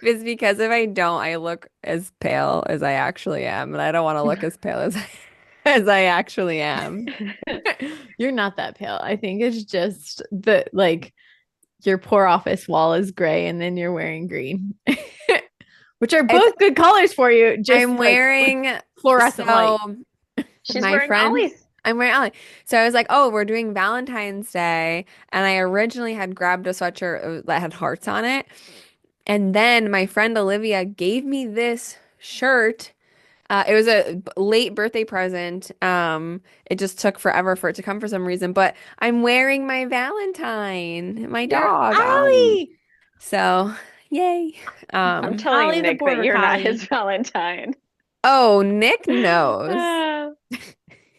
is because if I don't, I look as pale as I actually am, and I don't want to look as pale as as I actually am. You're not that pale. I think it's just the like your poor office wall is gray and then you're wearing green, which are It's both good colors for you, just I'm like with wearing fluorescent light. so She's my wearing friend Ollie's. I'm wearing Ollie. So I was like, oh, we're doing Valentine's Day, and I originally had grabbed a sweatshirt that had hearts on it. And then my friend Olivia gave me this shirt. It was a late birthday present. It just took forever for it to come for some reason, but I'm wearing my Valentine, my You're dog, Ollie. Ollie, So, yay. I'm Um, telling Ollie the Nick that border you're not his collie. Valentine. oh, Nick knows. Ah,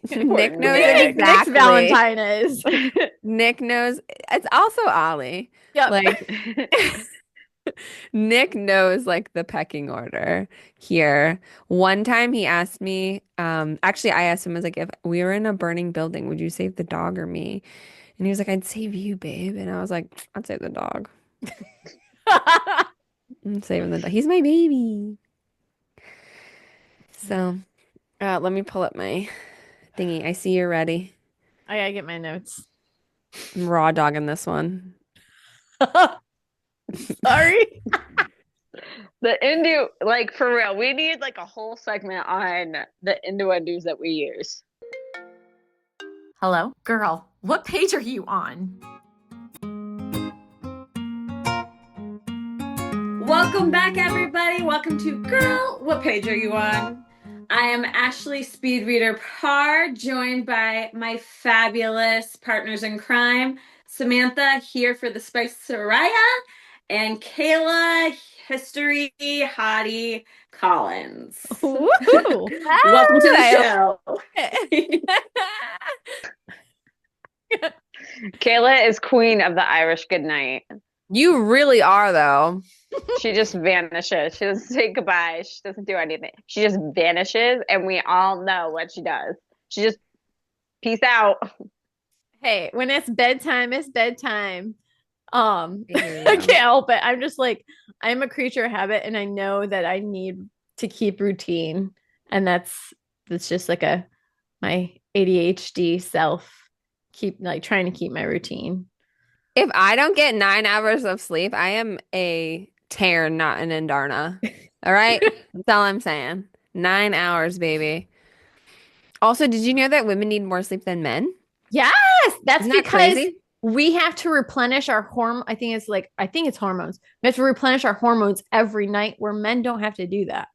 poor Nick Who do knows you think Nick. Nick's exactly. Valentine is? Nick knows. It's also Ollie. Yep. Like, Nick knows like the pecking order here. One time he asked me, actually I asked him, I was like, if we were in a burning building, would you save the dog or me? And he was like, I'd save you, babe. And I was like, I'd save the dog. I'm saving the dog. He's my baby. So, let me pull up my thingy. I see you're ready. I gotta get my notes. I'm raw dogging this one. Sorry. The Indu, like for real, we need like a whole segment on the innuendos that we use. Hello? Girl, what page are you on? Welcome back, everybody. Welcome to Girl, What Page Are You On? I am Ashley Speedreader Parr, joined by my fabulous partners in crime, Samantha here for the Spice Soraya, and Kayla History Hottie Collins. Woohoo. Welcome to the I show. Kayla is queen of the Irish goodnight. You really are though. She just vanishes. She doesn't say goodbye. She doesn't do anything. She just vanishes, and we all know what she does. She just peace out. Hey, when it's bedtime, it's bedtime. I hear I you. can't help it. I'm just like I'm a creature of habit and I know that I need to keep routine. And that's just like a my ADHD self keep like trying to keep my routine. If I don't get 9 hours of sleep, I am a tear, not an Indarna. All right? That's all I'm saying. 9 hours, baby. Also, did you know that women need more sleep than men? Yes, that's Isn't that because crazy? we have to replenish our hormone. I think it's hormones. We have to replenish our hormones every night where men don't have to do that.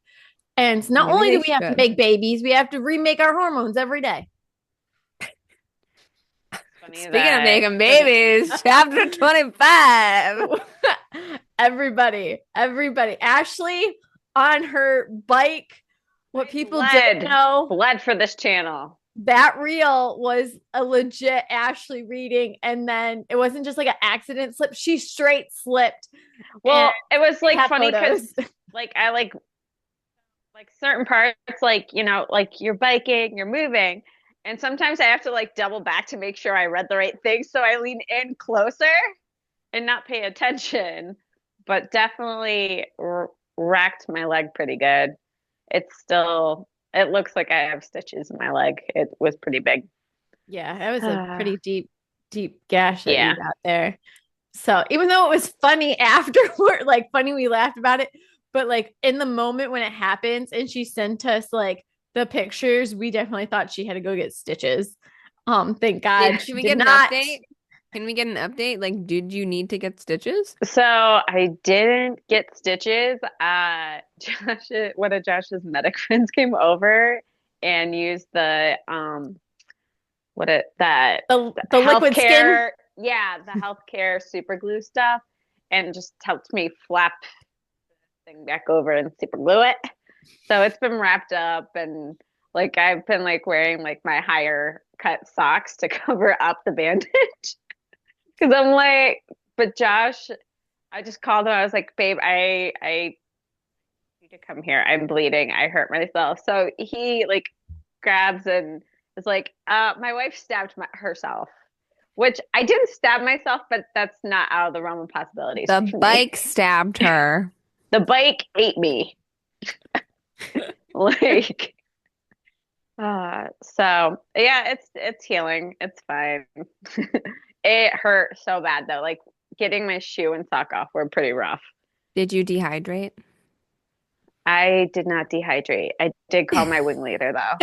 And not Maybe only they do we have to should. make babies, we have to remake our hormones every day. Funny Speaking of that making babies, chapter 25. Everybody. Ashley on her bike. What people didn't bled, know, bled for this channel. that reel was a legit Ashley reading. And then it wasn't just like an accident slip. She straight slipped. Well, it was like Have funny because photos. like I like certain parts, like like you're biking, you're moving, and sometimes I have to like double back to make sure I read the right thing. So I lean in closer and not pay attention, but definitely racked my leg pretty good. It's still, it looks like I have stitches in my leg. It was pretty big. Yeah, that was a pretty deep gash that you Yeah. got there. So even though it was funny afterward, like funny we laughed about it, but like in the moment when it happens and she sent us like the pictures, we definitely thought she had to go get stitches. Thank God Can she we did get an not. update? Can we get an update? Like, did you need to get stitches? So I didn't get stitches. One of Josh's medic friends came over and used the what it that The liquid skin. healthcare, yeah, the healthcare super glue stuff, and just helped me flap the thing back over and super glue it. So it's been wrapped up, and like I've been like wearing like my higher cut socks to cover up the bandage because I'm like, but Josh, I just called him. I was like, babe, I need to come here. I'm bleeding. I hurt myself. So he like grabs and is like, my wife stabbed herself, which I didn't stab myself, but that's not out of the realm of possibilities The for me. bike stabbed her. The bike ate me. Like, so yeah, it's healing. It's fine. It hurt so bad though. Like getting my shoe and sock off were pretty rough. Did you dehydrate? I did not dehydrate. I did call my wing leader though.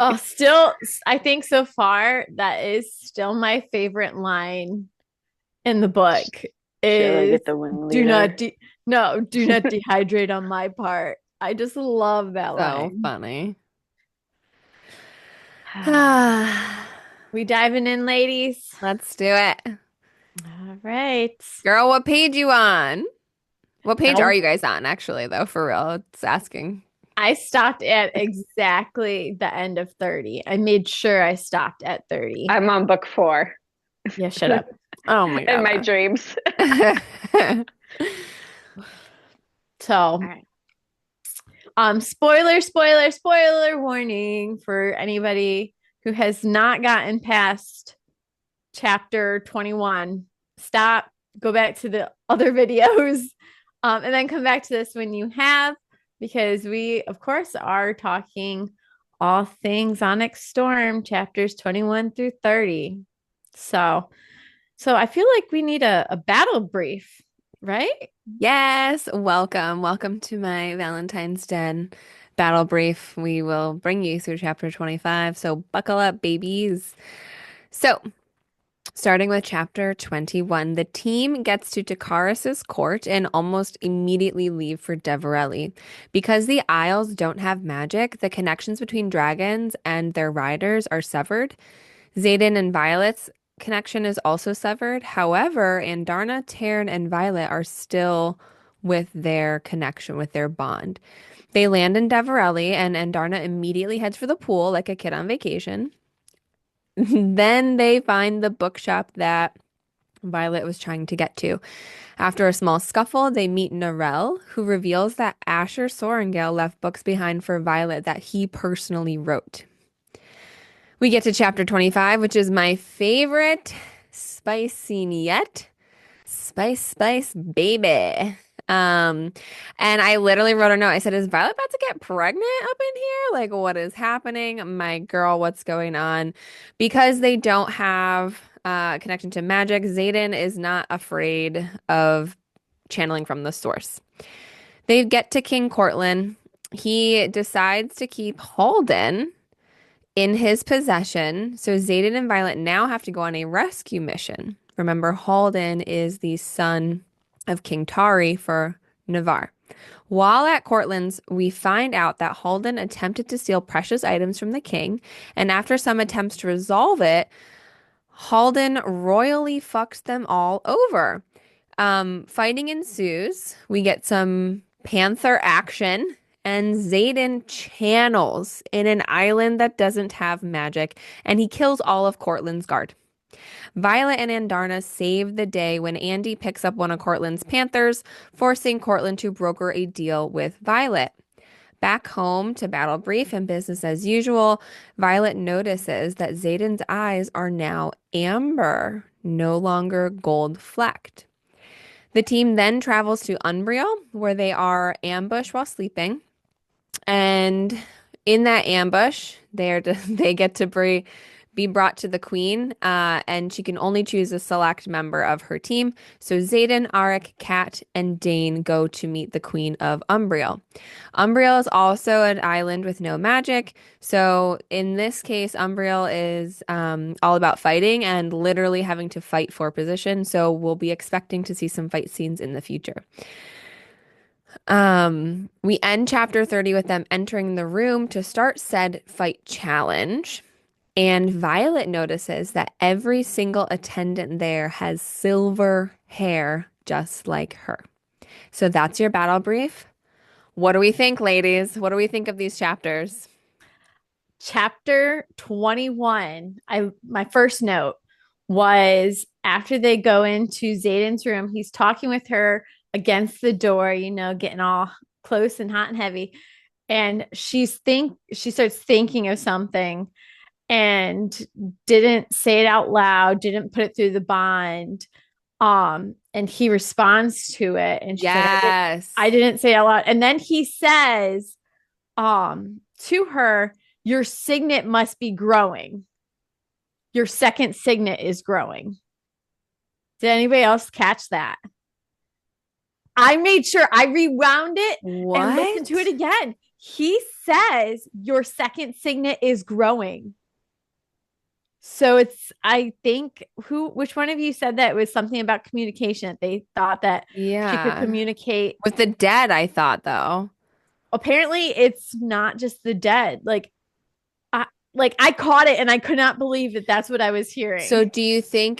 Oh, still, I think so far that is still my favorite line in the book Should I is get the wing do leader? do not dehydrate on my part. I just love that So line. funny. We diving in, ladies? Let's do it. All right. Girl, what page you on? What page Girl. are you guys on, actually, though, for real? It's asking. I stopped at exactly the end of 30. I made sure I stopped at 30. I'm on book 4 Yeah, shut up. Oh my in my God. dreams. So, All right. spoiler warning for anybody who has not gotten past chapter 21. Stop, go back to the other videos, and then come back to this when you have, because we, of course, are talking all things Onyx Storm, chapters 21 through 30. So I feel like we need a battle brief, right? Yes, welcome. Welcome to my Valentine's Den battle brief. We will bring you through chapter 25, so buckle up, babies. So, starting with chapter 21, the team gets to Takaris's court and almost immediately leave for Deverelli. Because the Isles don't have magic, the connections between dragons and their riders are severed. Xaden and Violet's connection is also severed. However, Andarna, Taryn, and Violet are still with their connection, with their bond. They land in Deverelli, and Andarna immediately heads for the pool like a kid on vacation. Then they find the bookshop that Violet was trying to get to. After a small scuffle, they meet Narelle, who reveals that Asher Sorengale left books behind for Violet that he personally wrote. We get to chapter 25, which is my favorite spice scene yet. Spice, spice, baby. And I literally wrote a note. I said, is Violet about to get pregnant up in here? Like, what is happening? My girl, what's going on? Because they don't have connection to magic, Xaden is not afraid of channeling from the source. They get to King Cortland. He decides to keep Halden in his possession. So Xaden and Violet now have to go on a rescue mission. Remember, Halden is the son of King Tari for Navarre. While at Cortland's, we find out that Halden attempted to steal precious items from the king, and after some attempts to resolve it, Halden royally fucks them all over. Fighting ensues. We get some panther action, and Xaden channels in an island that doesn't have magic, and he kills all of Cortland's guard. Violet and Andarna save the day when Andy picks up one of Cortland's panthers, forcing Cortland to broker a deal with Violet. Back home to Battle Brief and business as usual, Violet notices that Xaden's eyes are now amber, no longer gold flecked. The team then travels to Umbriel, where they are ambushed while sleeping. And in that ambush, they get to be brought to the queen, and she can only choose a select member of her team. So Xaden, Arik, Kat, and Dane go to meet the queen of Umbriel. Umbriel is also an island with no magic. So in this case, Umbriel is all about fighting and literally having to fight for position. So we'll be expecting to see some fight scenes in the future. We end chapter 30 with them entering the room to start said fight challenge. And Violet notices that every single attendant there has silver hair just like her. So that's your battle brief. What do we think, ladies? What do we think of these chapters? Chapter 21. My first note was after they go into Xaden's room, he's talking with her against the door, getting all close and hot and heavy. And she starts thinking of something and didn't say it out loud, didn't put it through the bond. And he responds to it, and she's like, Yes. I didn't say it out loud. And then he says, to her, your signet must be growing. Your second signet is growing. Did anybody else catch that? I made sure I rewound it and listened to it What? again. He says your second signet is growing. So it's, I think, which one of you said that it was something about communication? They thought that she could Yeah. communicate. With the dead, I thought though. Apparently, it's not just the dead. I caught it and I could not believe that that's what I was So hearing. do you think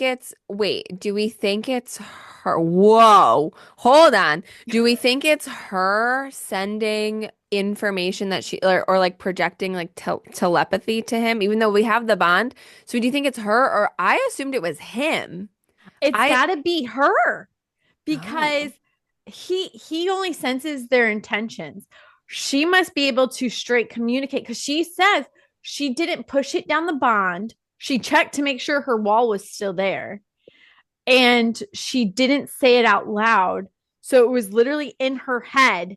do we think it's her? Whoa, hold on. Do we think it's her sending information that or like projecting like telepathy to him, even though we have the bond? So do you think it's her, or I assumed it was him? It's I, got to be her because oh, he only senses their intentions. She must be able to straight communicate because she says she didn't push it down the bond. She checked to make sure her wall was still there. And she didn't say it out loud. So it was literally in her head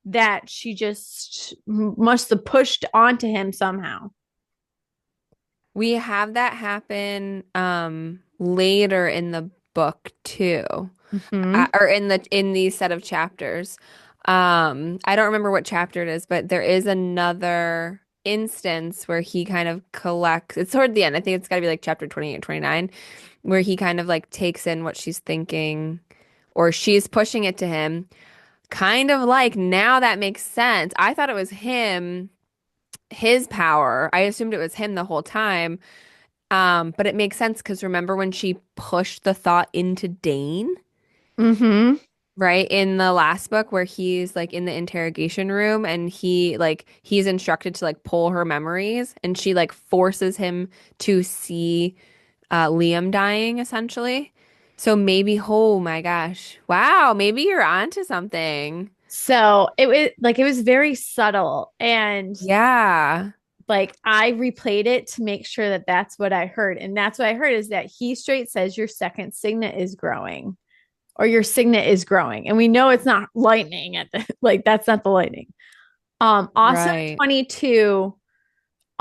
that she just must have pushed onto him somehow. we have that happen later in the book too. Mm-hmm. Or in these set of chapters. I don't remember what chapter it is, but there is another instance where he kind of collects, it's toward the end. I think it's got to be like chapter 28, 29, where he kind of like takes in what she's thinking or she's pushing it to him. Kind of like now that makes sense. I thought it was him, his power. I assumed it was him the whole time. But it makes sense because remember when she pushed the thought into Dane? Mm-hmm. Right, in the last book where he's like in the interrogation room and he's instructed to like pull her memories and she like forces him to see Liam dying essentially. So maybe, oh my gosh. Wow, maybe you're onto something. So it was very subtle. And Yeah. like I replayed it to make sure that that's what I heard. And that's what I heard is that he straight says your second signet is growing or your signet is growing. And we know it's not lightning at the like that's not the lightning. Also Right. 22,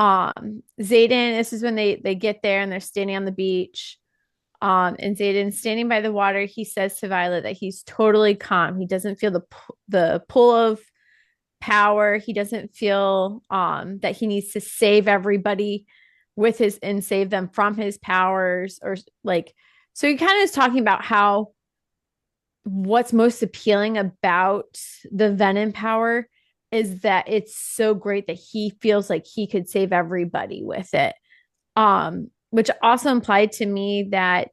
Zayden, this is when they get there and they're standing on the beach. And Zayden's standing by the water. He says to Violet that he's totally calm. He doesn't feel the pull of power. He doesn't feel that he needs to save everybody with his and save them from his powers or like so he kind of is talking about how what's most appealing about the Venom power is that it's so great that he feels like he could save everybody with it. Which also implied to me that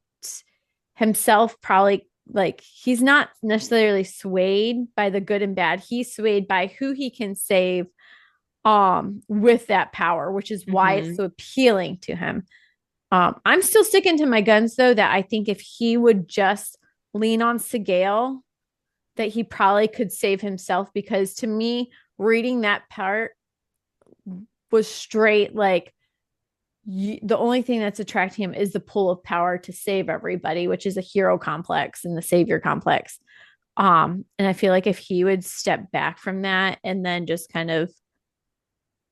himself probably like he's not necessarily swayed by the good and bad. He's swayed by who he can save with that power, which is why it's Hmm. so appealing to him. I'm still sticking to my guns though that I think if he would just lean on Sigale, that he probably could save himself because to me, reading that part was straight like the only thing that's attracting him is the pull of power to save everybody, which is a hero complex and the savior complex. And I feel like if he would step back from that and then just kind of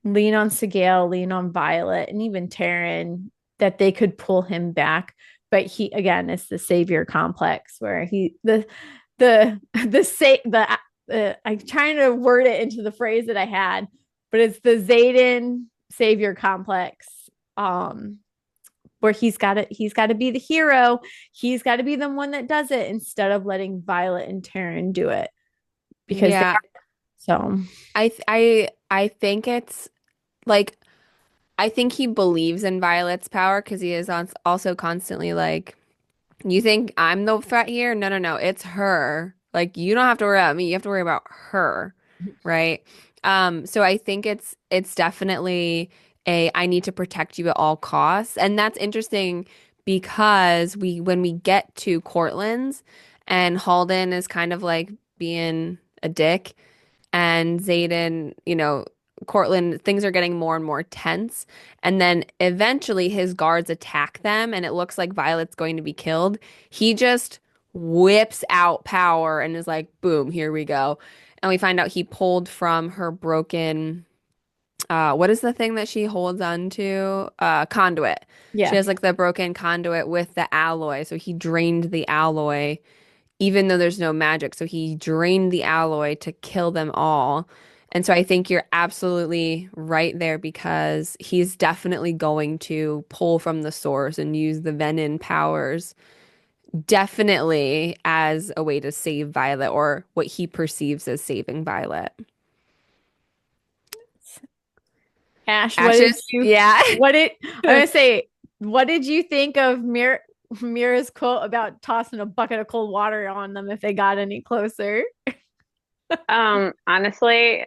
lean on Sigale, lean on Violet, and even Taryn, that they could pull him back. But he again, it's the savior complex where he the say the I'm trying to word it into the phrase that I had, but it's the Zayden savior complex. Where he's got to be the hero. He's got to be the one that does it instead of letting Violet and Taryn do it because they Yeah. are so. I think it's like I think he believes in Violet's power because he is also constantly like, you think I'm the threat here? No, no, no. It's her. Like you don't have to worry about me. You have to worry about her, right? So I think it's definitely a I need to protect you at all costs. And that's interesting because when we get to Cortland's and Halden is kind of like being a dick and Zayden, Cortland, things are getting more and more tense. And then eventually his guards attack them, and it looks like Violet's going to be killed. He just whips out power and is like, boom, here we go. And we find out he pulled from her broken, what is the thing that she holds on to? Conduit. She Yeah. has like the broken conduit with the alloy. So he drained the alloy, even though there's no magic. So he drained the alloy to kill them all. And so I think you're absolutely right there because he's definitely going to pull from the source and use the venom powers definitely as a way to save Violet or what he perceives as saving Violet. Ash, Ashes? Yeah. I'm gonna say, what did you think of Mira's quote about tossing a bucket of cold water on them if they got any closer? Honestly,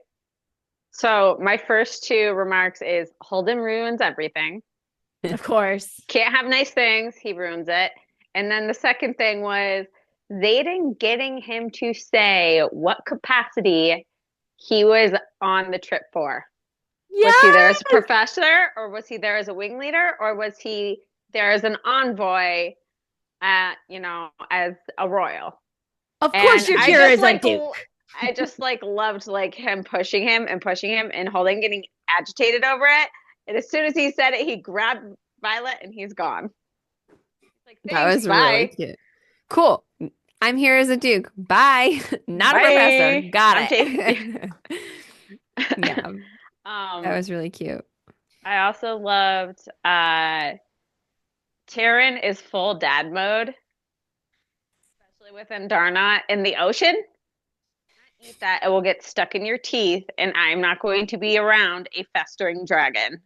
so my first two remarks is Holden ruins everything. Of course. Can't have nice things, he ruins it. And then the second thing was Zayden getting him to say what capacity he was on the trip for. Was he there as a professor, or was he there as a wing leader, or was he there as an envoy as a royal? Of course you're here as a duke. I just like loved like him pushing him and Holden getting agitated over it. And as soon as he said it, he grabbed Violet and he's gone. Like, That was bye. really cute. Cool. I'm here as a duke. Bye. Not Bye. a professor. Got it. Yeah. That was really cute. I also loved Taryn is full dad mode, especially with Andarna in the ocean. Eat that, it will get stuck in your teeth, and I'm not going to be around a festering dragon.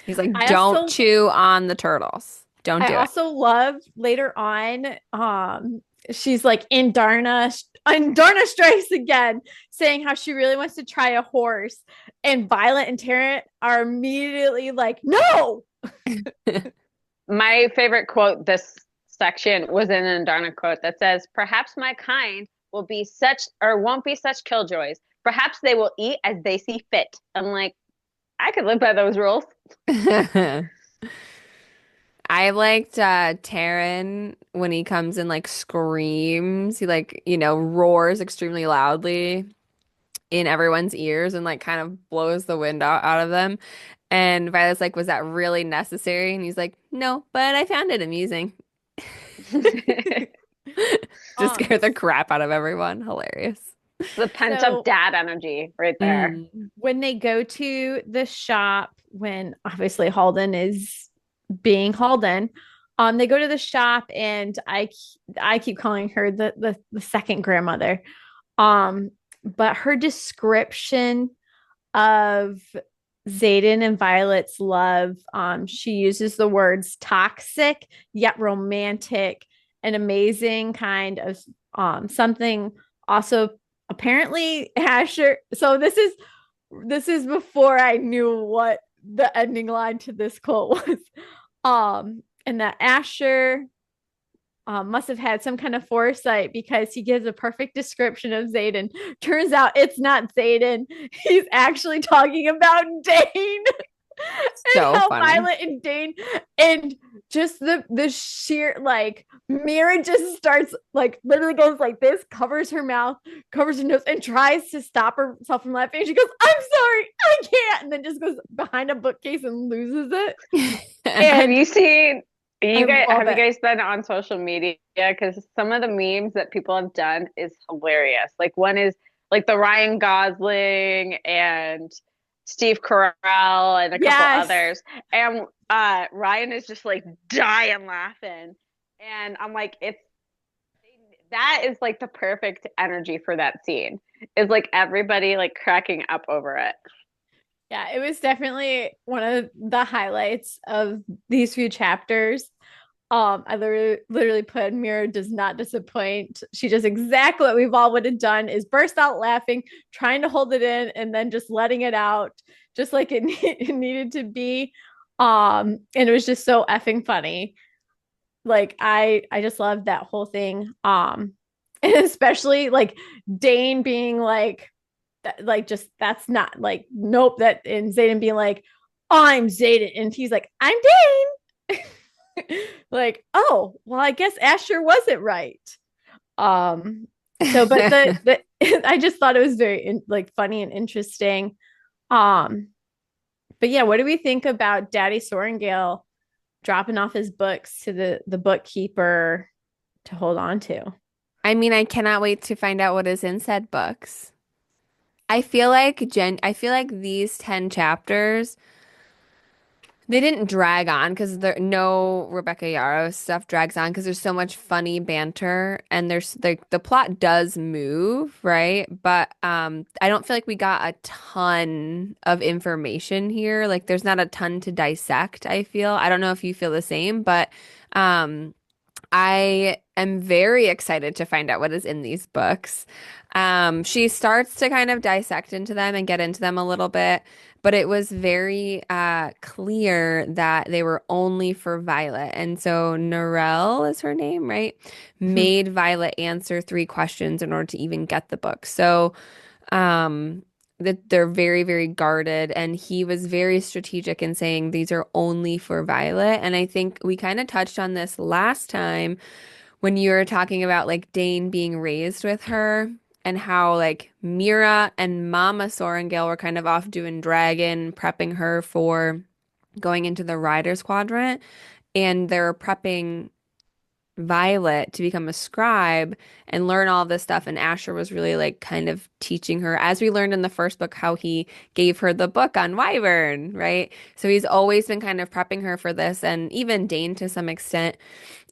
He's like, don't chew on the turtles. Don't do it. I also love later on, she's like, Andarna strikes again, saying how she really wants to try a horse. And Violet and Tarrant are immediately like, no. My favorite quote this section was an Andarna quote that says, perhaps my kind will be such or won't be such killjoys. Perhaps they will eat as they see fit. I'm like, I could live by those rules. I liked Taryn when he comes and like screams. He like, roars extremely loudly in everyone's ears and like kind of blows the wind out of them. And Violet's like, was that really necessary? And he's like, no, but I found it amusing. Just scared the crap out of everyone. Hilarious. The pent-up dad energy right there. When they go to the shop, when obviously Holden is being Holden, they go to the shop, and I keep calling her the second grandmother. But her description of Zayden and Violet's love, she uses the words toxic yet romantic and amazing, kind of something also apparently Asher. So this is before I knew what the ending line to this quote was. And that Asher must have had some kind of foresight, because he gives a perfect description of Zayden. Turns out it's not Zayden. He's actually talking about Dane. So and funny. Violet and Dane, and just the sheer like Mira just starts like literally goes like this, covers her mouth, covers her nose, and tries to stop herself from laughing. She goes, "I'm sorry, I can't," and then just goes behind a bookcase and loses it. Have you seen? You guys been on social media? Because some of the memes that people have done is hilarious. Like one is like the Ryan Gosling and Steve Carell and a couple others, and Ryan is just like dying laughing, and I'm like, that is like the perfect energy for that scene. Is like everybody like cracking up over it. Yeah, it was definitely one of the highlights of these few chapters. I literally put Mira does not disappoint. She does exactly what we've all would have done, is burst out laughing, trying to hold it in, and then just letting it out, just like it needed to be. And it was just so effing funny. Like I just loved that whole thing. And especially like Dane being like just that's not like nope, that, and Zayden being like, I'm Zayden, and he's like, I'm Dane. like, oh, well, I guess Asher wasn't right. Um, so, but the I just thought it was very like funny and interesting. Um, but yeah, what do we think about Daddy Sorrengail dropping off his books to the bookkeeper to hold on to? I mean, I cannot wait to find out what is in said books. I feel like these 10 chapters, they didn't drag on because there no Rebecca Yarros stuff drags on because there's so much funny banter and there's the plot does move, right? But I don't feel like we got a ton of information here. Like there's not a ton to dissect, I feel. I don't know if you feel the same, but um I am very excited to find out what is in these books. She starts to kind of dissect into them and get into them a little bit, but it was very clear that they were only for Violet. And so Narelle is her name, right? Made Violet answer 3 questions in order to even get the book. So that they're very, very guarded. And he was very strategic in saying these are only for Violet. And I think we kind of touched on this last time when you were talking about like Dane being raised with her and how like Mira and Mama Sorengale were kind of off doing dragon, prepping her for going into the Riders Quadrant. And they're prepping Violet to become a scribe and learn all this stuff. And Asher was really like kind of teaching her, as we learned in the first book, how he gave her the book on Wyvern, right? So he's always been kind of prepping her for this, and even Dane to some extent.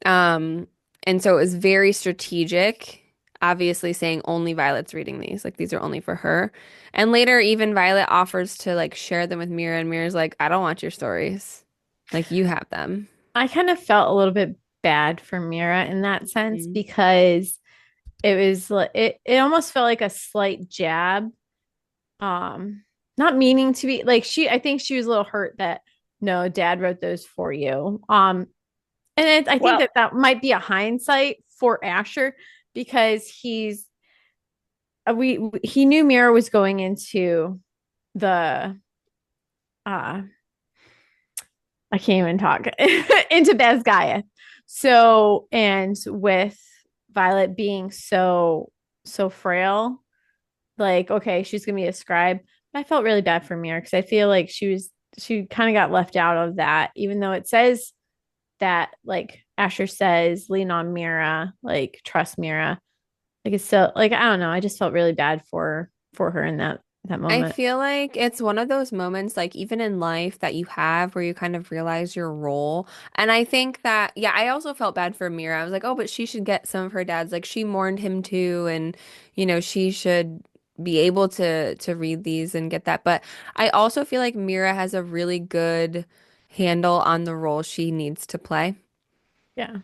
Um, and so it was very strategic, obviously saying only Violet's reading these, like these are only for her. And later, even Violet offers to like share them with Mira, and Mira's like, I don't want your stories. Like you have them. I kind of felt a little bit bad for Mira in that sense Mhm. because it was like it almost felt like a slight jab. Um, Not meaning to be like I think she was a little hurt that no, dad wrote those for you. I think Well, that might be a hindsight for Asher because he knew Mira was going into the uh I can't even talk into Basgaia. So, and with Violet being so frail, like, okay, she's gonna be a scribe. I felt really bad for Mira because I feel like she kind of got left out of that, even though it says that like Asher says, lean on Mira, like trust Mira. Like it's still like I don't know. I just felt really bad for her in that I moment. feel like it's one of those moments, like even in life, that you have where you kind of realize your role. And I think that, yeah, I also felt bad for Mira. I was like, oh, but she should get some of her dad's. Like she mourned him too, and she should be able to read these and get that. But I also feel like Mira has a really good handle on the role she needs to play. Yeah.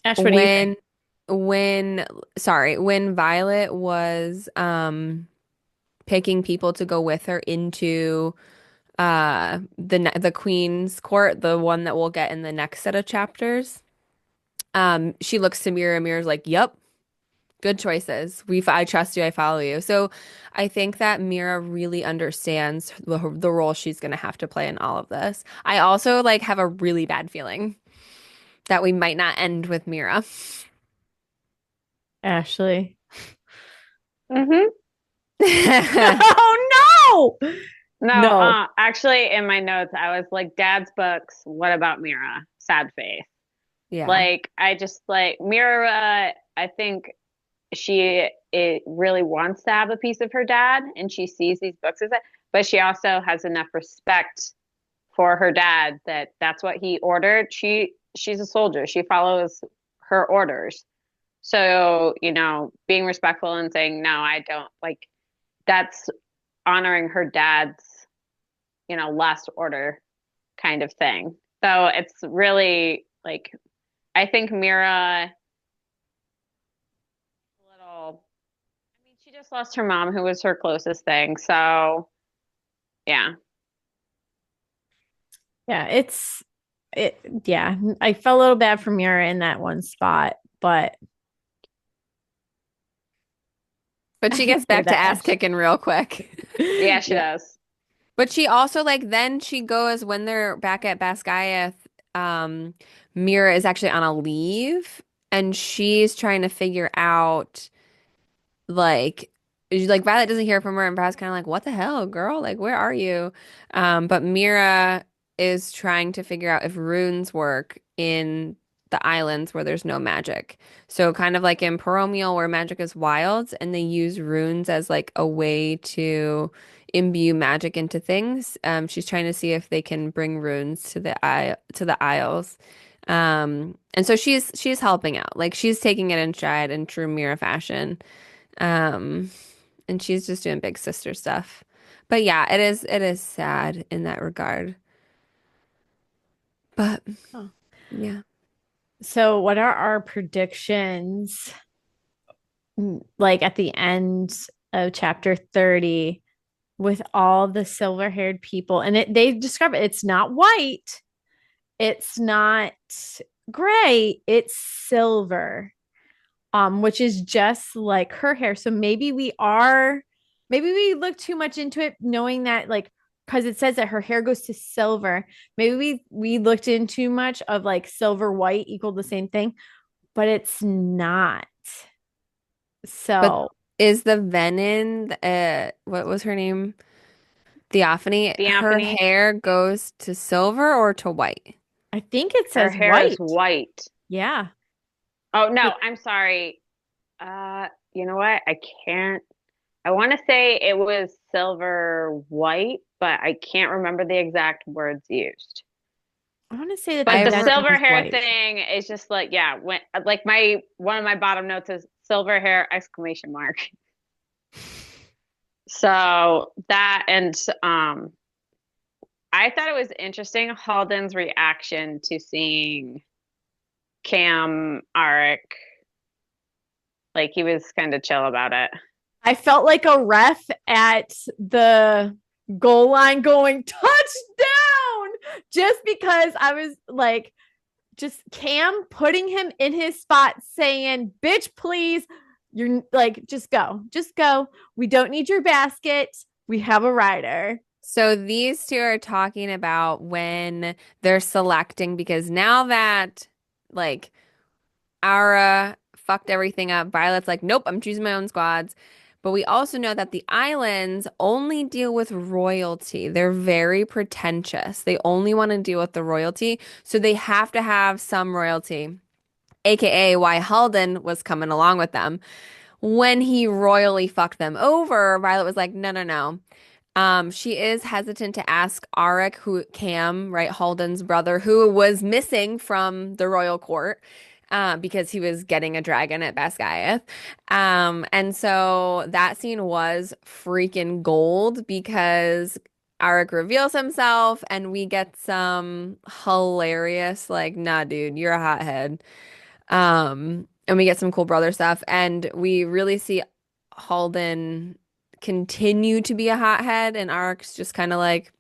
Ash, what do you think? When, when, sorry, when Violet was picking people to go with her into the Queen's Court, the one that we'll get in the next set of chapters. She looks to Mira, Mira's like, "Yep, good choices. I trust you, I follow you." So I think that Mira really understands the role she's gonna have to play in all of this. I also like have a really bad feeling that we might not end with Mira. Ashley. hmm Oh no! no, No. actually, in my notes, I was like, Dad's books. What about Mira? Sad face. Yeah. Like, I just like Mira. I think it really wants to have a piece of her dad, and she sees these books as it. But she also has enough respect for her dad that that's what he ordered. She's a soldier. She follows her orders. So, being respectful and saying, no, I don't like that's honoring her dad's, last order kind of thing. So it's really like, I think Mira, a little, I mean, she just lost her mom, who was her closest thing. So yeah. Yeah, yeah. I felt a little bad for Mira in that one spot, but But I she can gets say back to that ass Ash. kicking real quick. Yeah, she Yeah. does. But she also like then she goes when they're back at Basgiath. Mira is actually on a leave and she's trying to figure out like Violet doesn't hear from her and Violet's kind of like, what the hell, girl? Like, where are you? But Mira is trying to figure out if runes work in the islands where there's no magic. So kind of like in Paromial where magic is wild and they use runes as like a way to imbue magic into things. She's trying to see if they can bring runes to the Isles. And so she's helping out. Like she's taking it in stride in true Mira fashion. Um, and she's just doing big sister stuff. But yeah, it is sad in that regard. But Huh. yeah. So, what are our predictions like at the end of chapter 30 with all the silver-haired people? And they describe it, it's not white, it's not gray, it's silver. Which is just like her hair. So maybe we look too much into it, knowing that like because it says that her hair goes to silver. Maybe we looked in too much of like silver white equal the same thing, but it's not. But So is the Venin, what was her name? Theophany, her Theophany. hair goes to silver or to white? I think it Her says hair is white. white. Yeah. Oh no, I'm sorry. You know what? I can't. I want to say it was silver white, but I can't remember the exact words used. I want to say that the But I the re Venom silver was hair white. thing is just like, yeah, when like my one of my bottom notes is silver hair exclamation mark. So that and I thought it was interesting Halden's reaction to seeing Cam Arik. Like he was kind of chill about it. I felt like a ref at the goal line going touchdown just because I was like, just Cam putting him in his spot saying, bitch, please. You're like, just go, just go. We don't need your basket. We have a rider. So these two are talking about when they're selecting because now that like Aura fucked everything up, Violet's like, nope, I'm choosing my own squads. But we also know that the islands only deal with royalty. They're very pretentious. They only want to deal with the royalty. So they have to have some royalty, aka why Halden was coming along with them. When he royally fucked them over, Violet was like, no, no, no. She is hesitant to ask Arik, who Cam, right, Halden's brother, who was missing from the royal court, because he was getting a dragon at Basgiath. And so that scene was freaking gold because Arik reveals himself and we get some hilarious, like, nah, dude, you're a hothead. And we get some cool brother stuff, and we really see Halden continue to be a hothead, and Arc's just kind of like,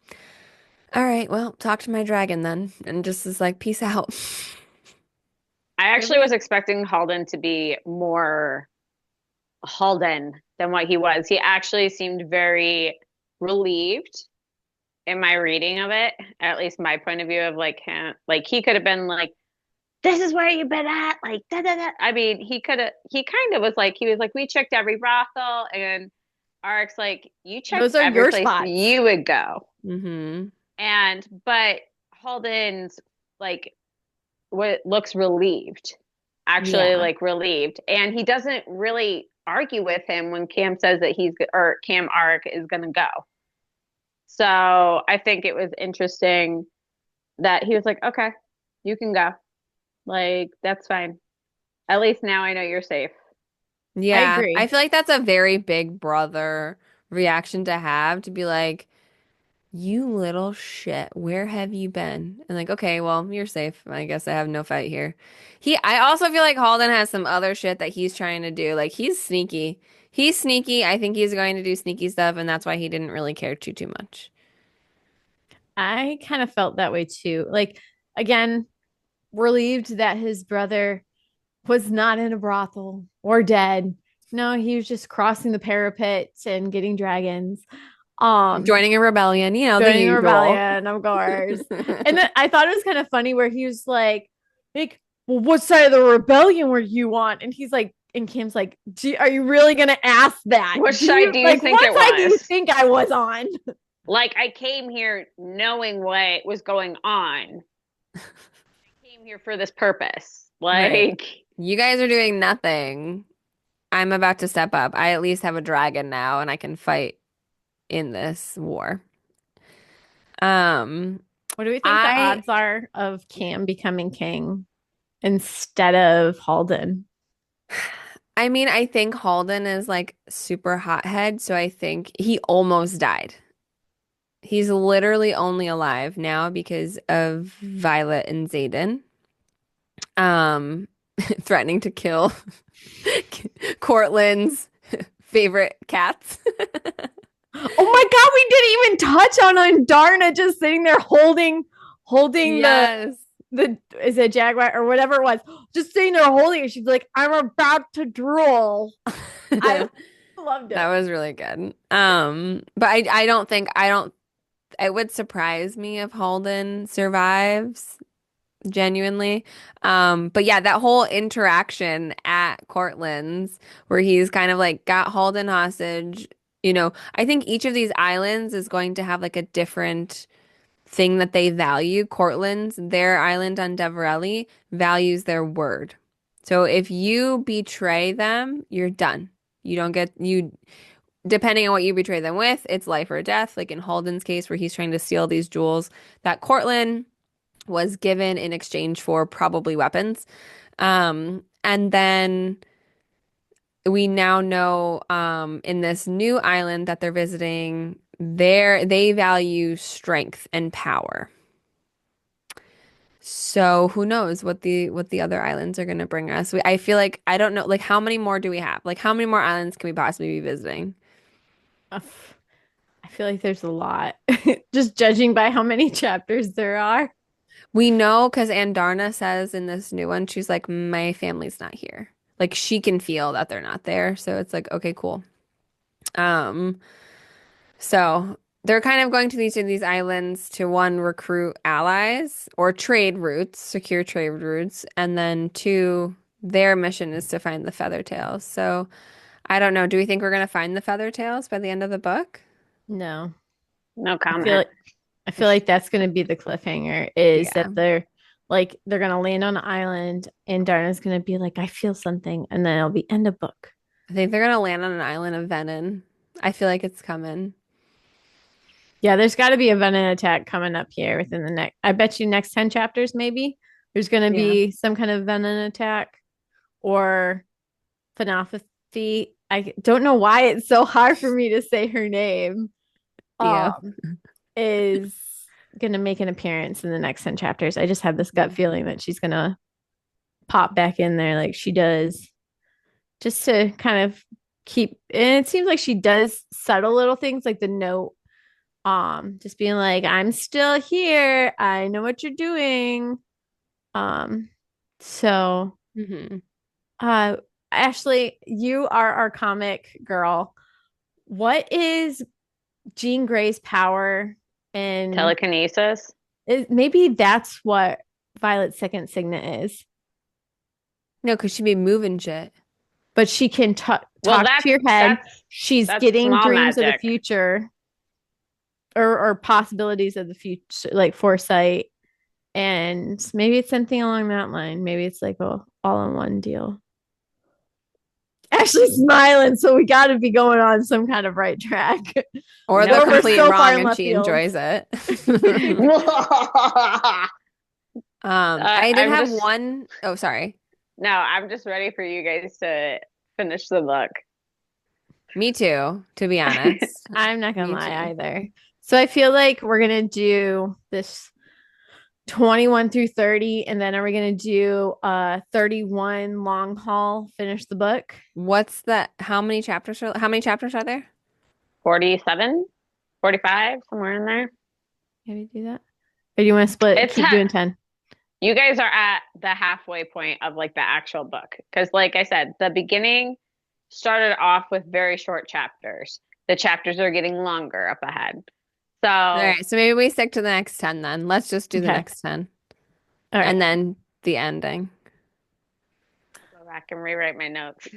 all right, well, talk to my dragon then, and just is like, peace out. I actually was expecting Halden to be more Halden than what he was. He actually seemed very relieved in my reading of it, at least my point of view of like him. Like he could have been like, this is where you've been at, like da da da. I mean, he kind of was like, he was like, we checked every brothel, and Arik's like, you checked Those are every your place spots. you would go. Mm-hmm. But Halden's like what looks relieved, actually Yeah. like relieved, and he doesn't really argue with him when Cam says that or Cam Arik is gonna go. So I think it was interesting that he was like, okay, you can go. Like, that's fine. At least now I know you're safe. I Yeah, I agree. feel like that's a very big brother reaction to have, to be like, you little shit, where have you been? And like, okay, well, you're safe. I guess I have no fight here. I also feel like Halden has some other shit that he's trying to do. Like, he's sneaky. He's sneaky. I think he's going to do sneaky stuff, and that's why he didn't really care too much. I kind of felt that way too. Like, again, relieved that his brother was not in a brothel or dead. No, he was just crossing the parapet and getting dragons. Joining a rebellion, you know, the Joining the usual. rebellion, of course. And then I thought it was kind of funny where he was like, well, what side of the rebellion were you on? And he's like, and Kim's like, are you really gonna ask that? Which side do you think what it side do you was? think I was on? Like, I came here knowing what was going on. I came here for this purpose. Right. Like, You guys are doing nothing. I'm about to step up. I at least have a dragon now, and I can fight in this war. What do we think the I odds are of Cam becoming king instead of Halden? I mean, I think Halden is like super hothead, so I think he almost died. He's literally only alive now because of Violet and Xaden. Threatening to kill Cortland's favorite cats. Oh my God, we didn't even touch on Darna just sitting there holding Yes. the is it Jaguar or whatever it was, just sitting there holding it. She's like, I'm about to drool. I loved it. That was really good. But I don't it would surprise me if Halden survives genuinely. But yeah, that whole interaction at Cortland's where he's kind of like got Halden hostage, you know, I think each of these islands is going to have like a different thing that they value. Cortland's, their island on Deverelli, values their word. So if you betray them, you're done. You don't get you depending on what you betray them with, it's life or death. Like in Halden's case, where he's trying to steal these jewels that Cortland was given in exchange for probably weapons. And then we now know in this new island that they're visiting, they value strength and power. So who knows what the other islands are going to bring us? I feel like I don't know. Like how many more do we have? Like how many more islands can we possibly be visiting? I feel like there's a lot, just judging by how many chapters there are. We know because Andarna says in this new one, she's like, my family's not here. Like she can feel that they're not there. So it's like, okay, cool. Um, so they're kind of going to these islands to one, recruit allies or trade routes, secure trade routes, and then two, their mission is to find the Feathertails. So I don't know. Do we think we're gonna find the Feathertails by the end of the book? No, no I comment. feel like that's going to be the cliffhanger is Yeah. that they're going to land on an island and Darna's going to be like, I feel something. And then it'll be end of book. I think they're gonna land on an island of Venom. I feel like it's coming. Yeah, there's got to be a venom attack coming up here within the next, I bet you next 10 chapters, maybe there's going to Yeah. be some kind of venom attack or phenopathy. I don't know why it's so hard for me to say her name. Yeah. Is going to make an appearance in the next 10 chapters. I just have this gut feeling that she's going to pop back in there like she does just to kind of keep, and it seems like she does subtle little things like the note, just being like, I'm still here, I know what you're doing. So Hmm. Ashley, you are our comic girl. What is Jean Grey's power? And Telekinesis. maybe that's what Violet's second signet is. No, because she'd be moving shit. But she can talk to your head. She's that's getting small dreams of the magic. future or possibilities of the future, like foresight. And maybe it's something along that line. Maybe it's like a all-in-one deal. Ashley's smiling, so we got to be going on some kind of right track. Or No, the we're complete so far wrong in and left she field. enjoys it. I'm I did have just- one. Oh, sorry. No, I'm just ready for you guys to finish the book. Me too, to be honest. I'm not gonna Me lie too. either. So I feel like we're gonna do this 21 through 30, and then are we gonna do 31 long haul, finish the book? What's that? How many chapters are there? 47, 45, somewhere in there. Maybe do that. Or do you want to split? It's Keep doing 10. You guys are at the halfway point of like the actual book. Because like I said, the beginning started off with very short chapters. the chapters are getting longer up ahead. So, All right, so maybe we stick to the next 10 then. Let's just do the Okay. next 10 All right. and then the ending. go back and rewrite my notes.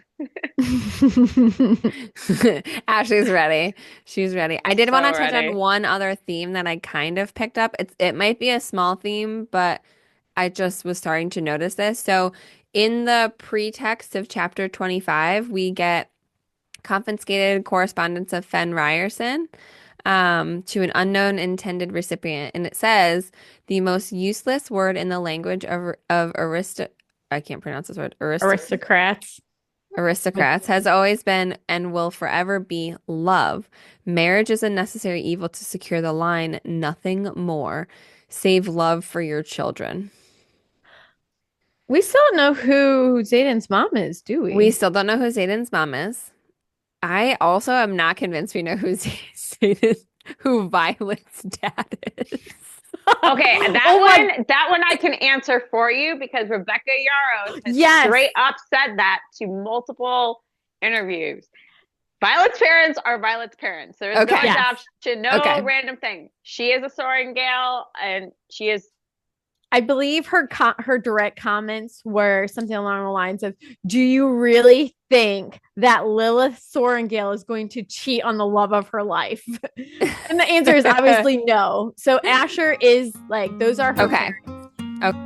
Ashley's ready. She's ready. I did So want to touch ready. on one other theme that I kind of picked up. It might be a small theme, but I just was starting to notice this. So in the pretext of chapter 25, we get confiscated correspondence of Fen Ryerson to an unknown intended recipient. And it says the most useless word in the language of I can't pronounce this word. Aristocrats. Aristocrats has always been and will forever be love. Marriage is a necessary evil to secure the line, nothing more. Save love for your children. We still don't know who Zayden's mom is, do We we? still don't know who Zayden's mom is. I also am not convinced we know who Zayden, who Violet's dad is. Okay, Oh my- that one I can answer for you because Rebecca Yarros has Yes. straight up said that to multiple interviews. Violet's parents are Violet's parents. There is Okay. no Yes. adoption, no Okay. random thing. She is a Soaring Gale, and she is. I believe her direct comments were something along the lines of, "Do you really think that Lilith Sorengale is going to cheat on the love of her life?" And the answer is obviously no. So Asher is like, those are her Okay. parents.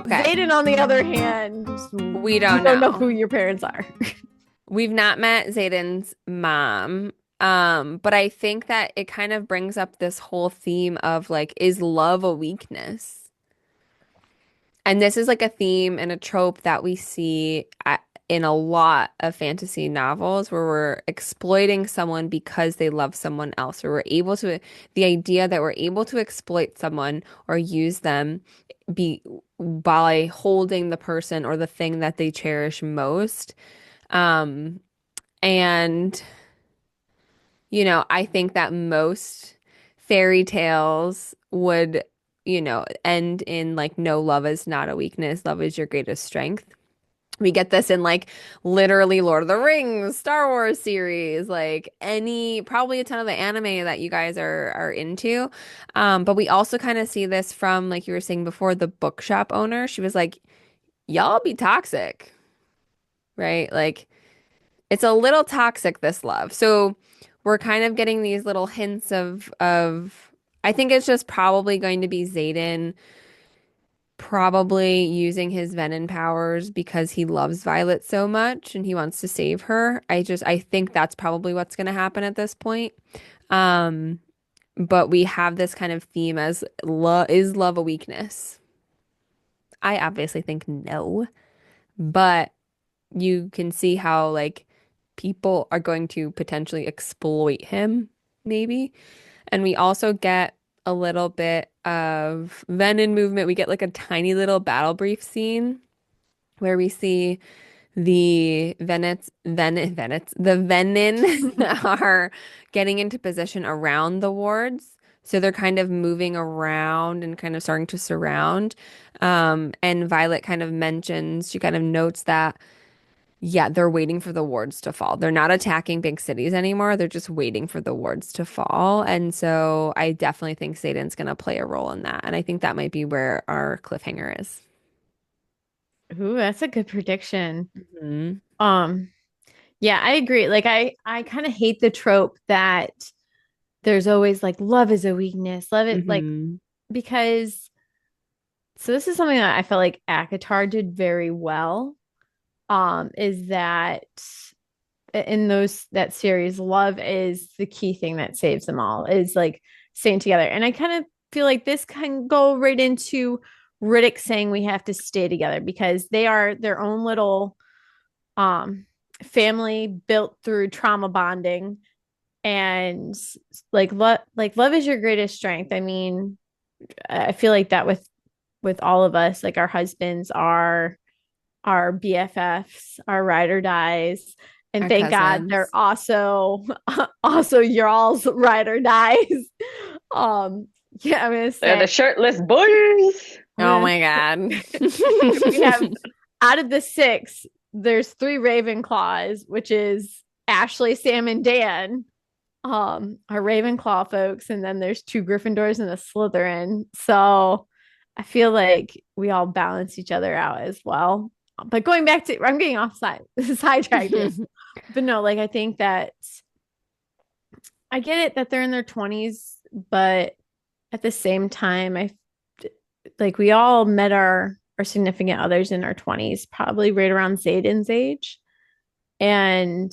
Okay. Zayden, on the other hand, We don't know know. who your parents are. We've not met Zayden's mom. But I think that it kind of brings up this whole theme of like, is love a weakness? And this is like a theme and a trope that we see in a lot of fantasy novels where we're exploiting someone because they love someone else, or the idea that we're able to exploit someone or use them by holding the person or the thing that they cherish most. Um, and I think that most fairy tales would, end in like, no, love is not a weakness. Love is your greatest strength. We get this in like literally Lord of the Rings, Star Wars series, like probably a ton of the anime that you guys are into. But we also kind of see this from, like you were saying before, the bookshop owner. She was like, y'all be toxic, right? Like, it's a little toxic, this love. So we're kind of getting these little hints of I think it's just probably going to be Xaden probably using his Venom powers because he loves Violet so much and he wants to save her. I think that's probably what's going to happen at this point. Um, but we have this kind of theme as is love a weakness? I obviously think no, but you can see how like people are going to potentially exploit him, maybe. And we also get a little bit of Venom movement. We get like a tiny little battle brief scene where we see the Venom are getting into position around the wards. So they're kind of moving around and kind of starting to surround. And Violet she kind of notes that yeah, they're waiting for the wards to fall. They're not attacking big cities anymore. They're just waiting for the wards to fall. And so I definitely think Satan's going to play a role in that. And I think that might be where our cliffhanger is. Ooh, that's a good prediction. Mhm. Yeah, I agree. Like I kind of hate the trope that there's always like love is a weakness. Love it like Mhm. because so this is something that I felt like Akatar did very well. Is that in that series, love is the key thing that saves them all, is like staying together. And I kind of feel like this can go right into Riddick saying we have to stay together because they are their own little family built through trauma bonding. And like love is your greatest strength. I mean, I feel like that with all of us, like our husbands are our BFFs, our ride or dies. And Our thank God cousins. they're also y'all's ride or dies. Yeah, I'm gonna They're say the shirtless boys. Oh my God. we have out of the six, there's three Ravenclaws, which is Ashley, Sam, and Dan are Ravenclaw folks, and then there's 2 Gryffindors and a Slytherin. So I feel like we all balance each other out as well. But going back to, I'm getting sidetracked here. But no, like I think that I get it that they're in their 20s, but at the same time, I like we all met our significant others in our 20s, probably right around Zayden's age. And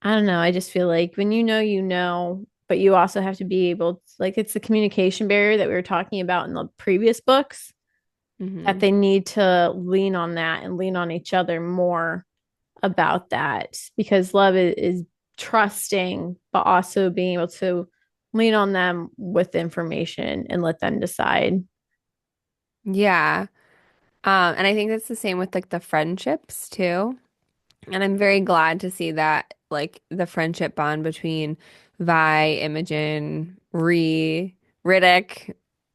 I don't know, I just feel like when you know, but you also have to be able to, like, it's the communication barrier that we were talking about in the previous books, that they need to lean on that and lean on each other more about that, because love is trusting, but also being able to lean on them with information and let them decide. Yeah. And I think that's the same with like the friendships too. And I'm very glad to see that like the friendship bond between Vi, Imogen, Riddick,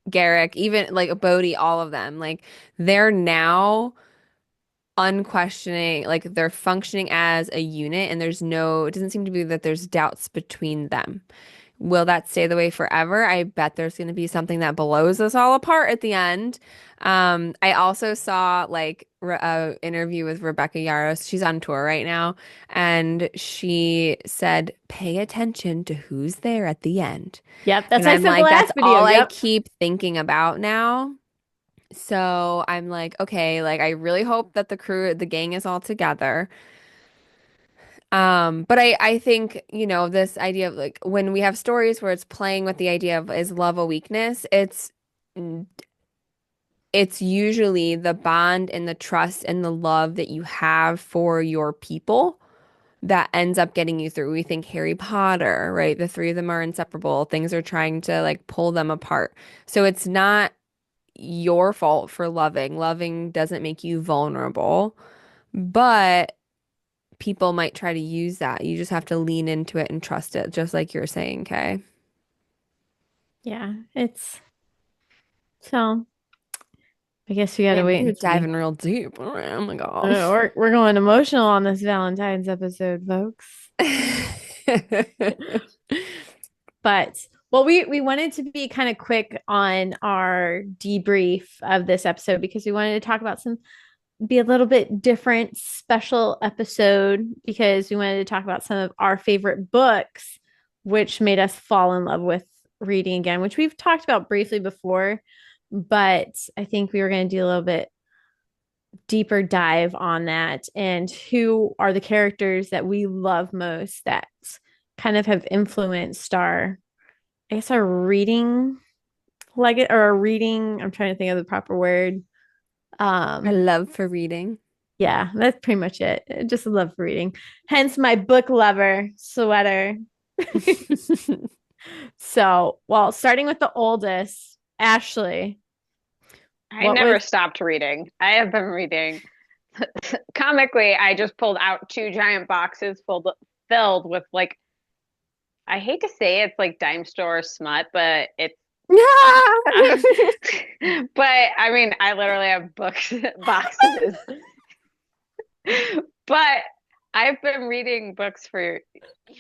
Garrick, even like Bodhi, all of them, like they're now unquestioning, like they're functioning as a unit and it doesn't seem to be that there's doubts between them. Will that stay the way forever? I bet there's going to be something that blows us all apart at the end. I also saw like a interview with Rebecca Yarros. She's on tour right now, and she said, "Pay attention to who's there at the end." Yep, that's And what I I'm said the like, that's last video. all I Yep. keep thinking about now. So I'm like, okay, like I really hope that the gang is all together. But I think, this idea of like when we have stories where it's playing with the idea of is love a weakness, it's usually the bond and the trust and the love that you have for your people that ends up getting you through. We think Harry Potter, right? The three of them are inseparable. Things are trying to like pull them apart. So it's not your fault for loving. Loving doesn't make you vulnerable, but people might try to use that. You just have to lean into it and trust it, just like you're saying, Kay. Yeah, it's so I guess we gotta Man, wait you're and see. diving real deep. Oh my God. We're going emotional on this Valentine's episode, folks. But well, we wanted to be kind of quick on our debrief of this episode because we wanted to talk about be a little bit different special episode, because we wanted to talk about some of our favorite books, which made us fall in love with reading again, which we've talked about briefly before, but I think we were going to do a little bit deeper dive on that, and who are the characters that we love most that kind of have influenced I guess our reading, like it, or our reading, I'm trying to think of the proper word. I love for reading. Yeah, that's pretty much it. I just love reading. Hence my book lover sweater. So, well, starting with the oldest, Ashley. I What never was stopped reading. I have been reading. Comically, I just pulled out 2 giant boxes filled with like, I hate to say it's like dime store smut, but it's but I mean, I literally have books boxes. But I've been reading books for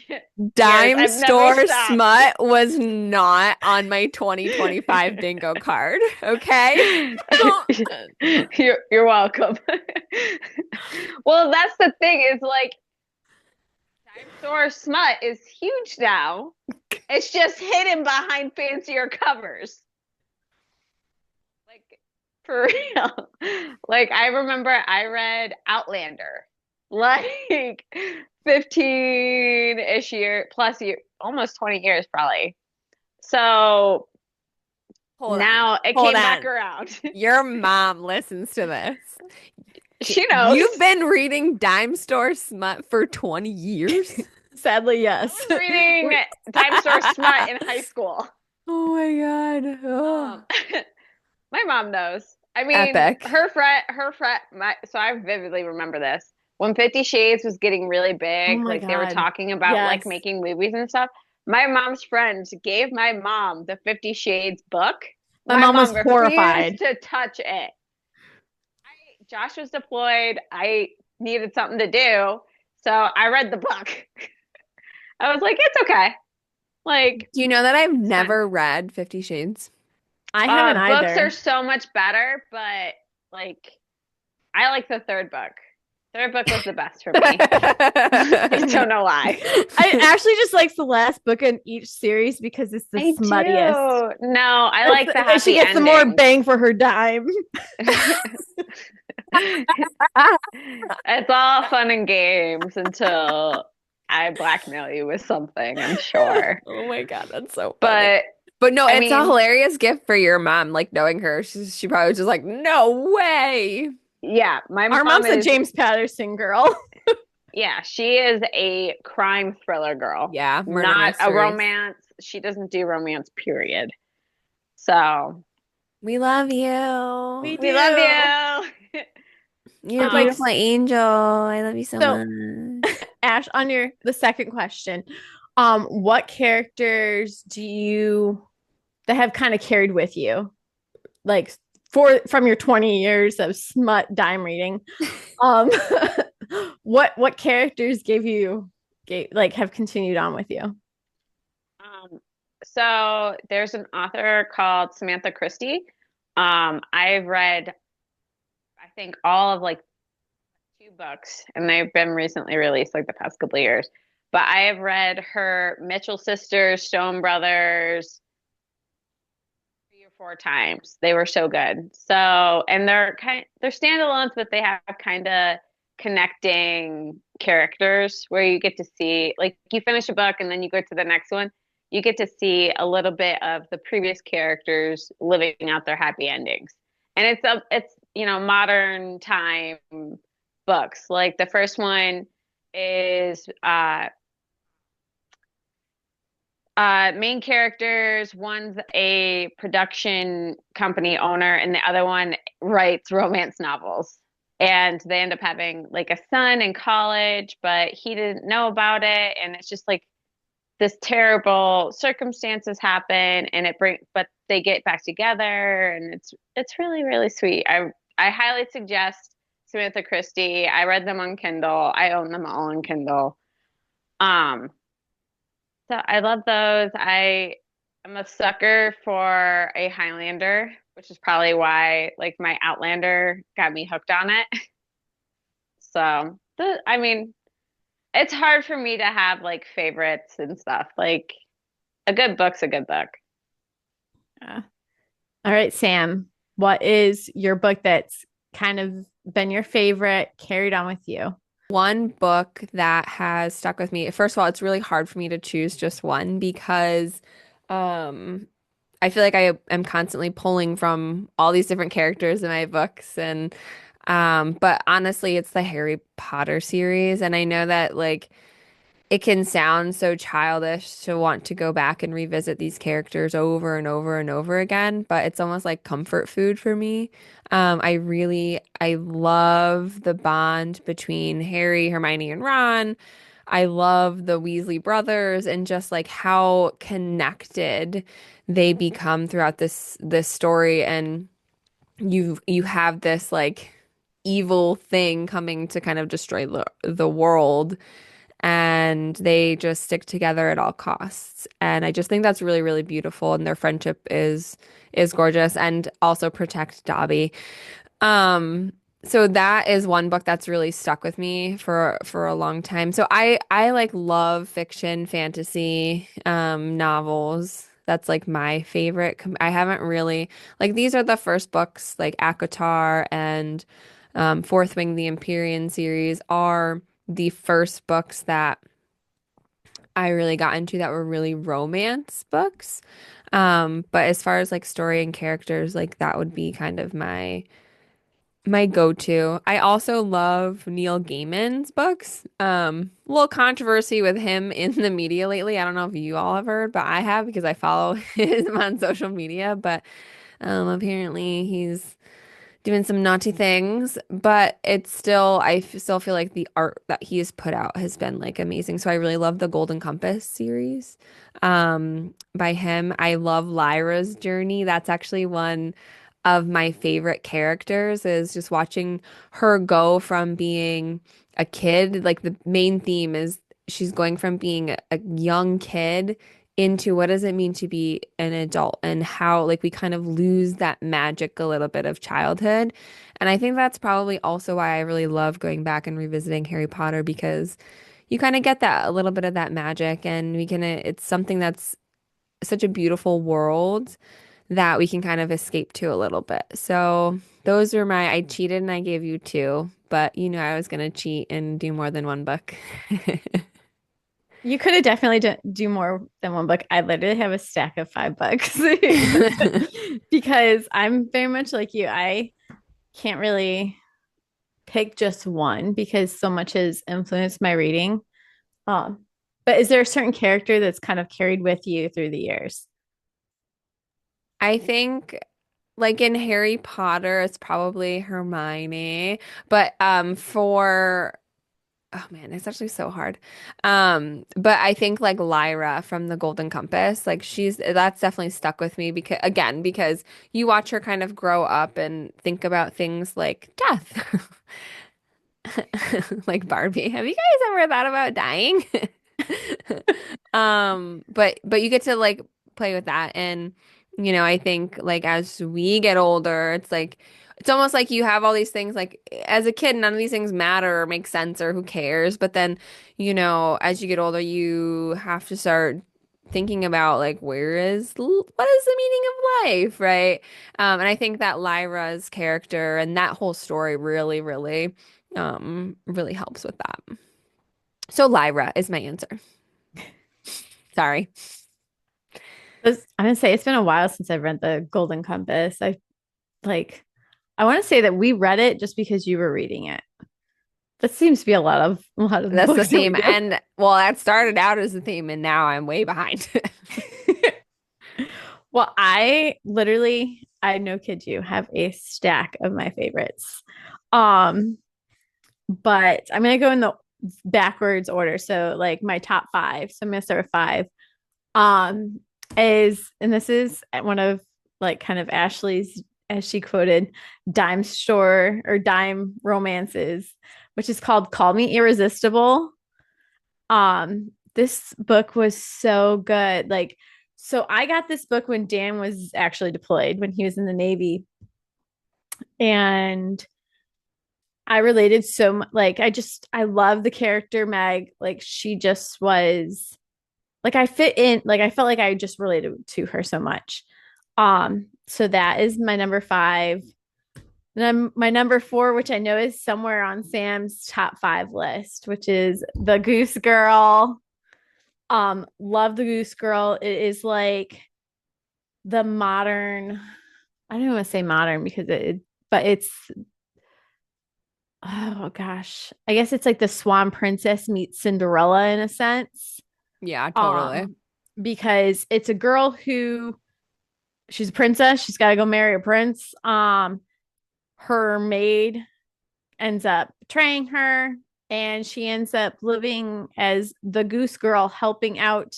years. Dime I've never store stopped. smut was not on my 2025 bingo card. Okay. You're welcome. Well, that's the thing is like dime store smut is huge now. It's just hidden behind fancier covers. Like for real. Like I remember I read Outlander like 15-ish year, almost 20 years probably. So now it Hold came back on. around. Your mom listens to this. She knows. You've been reading dime store smut for 20 years? sadly, yes. I was reading dime store smut in high school. Oh my God. Oh. My mom knows. I mean, Epic. so I vividly remember this. When 50 Shades was getting really big, Oh my like they were God. talking about like Yes. making movies and stuff. My mom's friends gave my mom the 50 Shades book. My mom was refused horrified. to touch it. Josh was deployed. I needed something to do. So I read the book. I was like, it's okay. Like, Do you know that I've it's fine. never read 50 Shades? I haven't Books are either. so much better, but like I like the third book. Third book was the best for me. I don't know why. I actually just like the last book in each series because it's the I smuttiest. do. No, I like the She happy gets the more endings. bang for her dime. It's all fun and games until I blackmail you with something, I'm sure. Oh my God, that's so funny. But But no, I it's a mean, hilarious gift for your mom, like knowing her. She probably was just like, no way. yeah, my Our mom mom's a is, James Patterson girl. yeah, she is a crime thriller girl, Yeah, murder not a mysteries. romance. She doesn't do romance, period. So We love We you. we love do. you. You're a But like beautiful angel. I love you so so much. Ash, on your the second question, what characters do you that have kind of carried with you? Like from your 20 years of smut dime reading. Um what characters like have continued on with you? So there's an author called Samantha Christie. I've read, I think, all of like two books, and they've been recently released like the past couple of years. But I have read her Mitchell sisters, Stone brothers, 3 or 4 times. They were so good. So, and they're standalones, but they have kind of connecting characters where you get to see, like, you finish a book and then you go to the next one. You get to see a little bit of the previous characters living out their happy endings. And it's modern time books. Like the first one is main characters. One's a production company owner, and the other one writes romance novels. And they end up having like a son in college, but he didn't know about it. And it's just like this terrible circumstances happen, and but they get back together, and it's really really sweet. I highly suggest Samantha Christie. I read them on Kindle. I own them all on Kindle. Um, so I love those. I am a sucker for a Highlander, which is probably why like my Outlander got me hooked on it. So, I mean, it's hard for me to have like favorites and stuff. Like a good book's a good book. Yeah. All right, Sam, what is your book that's kind of been your favorite, carried on with you? One book that has stuck with me. First of all, it's really hard for me to choose just one because um I feel like I am constantly pulling from all these different characters in my books and but honestly, it's the Harry Potter series and I know that like it can sound so childish to want to go back and revisit these characters over and over and over again, but it's almost like comfort food for me. I love the bond between Harry, Hermione, and Ron. I love the Weasley brothers and just like how connected they become throughout this story. And you have this like evil thing coming to kind of destroy the world and they just stick together at all costs. And I just think that's really, really beautiful. And their friendship is gorgeous and also protect Dobby. Um, so that is one book that's really stuck with me for a long time. So I like love fiction, fantasy, novels. That's like my favorite. I haven't really like these are the first books like ACOTAR and Fourth Wing, the Empyrean series are the first books that I really got into that were really romance books. But as far as like story and characters, like that would be kind of my go-to. I also love Neil Gaiman's books. Little controversy with him in the media lately. I don't know if you all have heard, but I have because I follow him on social media. But apparently he's doing some naughty things, but it's still, still feel like the art that he has put out has been like amazing. So I really love the Golden Compass series by him. I love Lyra's Journey. That's actually one of my favorite characters is just watching her go from being a kid. Like the main theme is she's going from being a young kid into what does it mean to be an adult and how like we kind of lose that magic a little bit of childhood. And I think that's probably also why I really love going back and revisiting Harry Potter because you kind of get that a little bit of that magic and we can it's something that's such a beautiful world that we can kind of escape to a little bit. So those are I cheated and I gave you two, but you knew I was gonna cheat and do more than one book. You could have definitely do more than one book. I literally have a stack of 5 books because I'm very much like you. I can't really pick just one because so much has influenced my reading. Um, but is there a certain character that's kind of carried with you through the years? I think like in Harry Potter, it's probably Hermione, but for oh man, it's actually so hard. But I think like Lyra from the Golden Compass, like that's definitely stuck with me because you watch her kind of grow up and think about things like death. Like Barbie. Have you guys ever thought about dying? But you get to like play with that and I think like as we get older, it's almost like you have all these things like as a kid, none of these things matter or make sense or who cares. But then, as you get older, you have to start thinking about like what is the meaning of life, right? And I think that Lyra's character and that whole story really, really, really helps with that. So Lyra is my answer. Sorry. I'm gonna say it's been a while since I've read the Golden Compass. Like I want to say that we read it just because you were reading it. That seems to be a lot of the That's the books that we theme. do. And well, that started out as the theme, and now I'm way behind. Well, I no kid you, have a stack of my favorites. Um, but I'm gonna go in the backwards order. So like my top five. So I'm gonna start with five. Um, and this is one of like kind of Ashley's, as she quoted, dime store or dime romances, which is called Call Me Irresistible. This book was so good. Like, so I got this book when Dan was actually deployed, when he was in the Navy. And I related so much. Like, I love the character Meg. Like, she just was like, I fit in, like, I felt like I just related to her so much. So that is my number five. Then my number four, which I know is somewhere on Sam's top five list, which is The Goose Girl. Love The Goose Girl. It is like the modern, I don't want to say modern because but it's, oh gosh, I guess it's like the Swan Princess meets Cinderella in a sense. Yeah, totally. Because it's a girl who she's a princess, she's got to go marry a prince. Her maid ends up betraying her and she ends up living as the goose girl, helping out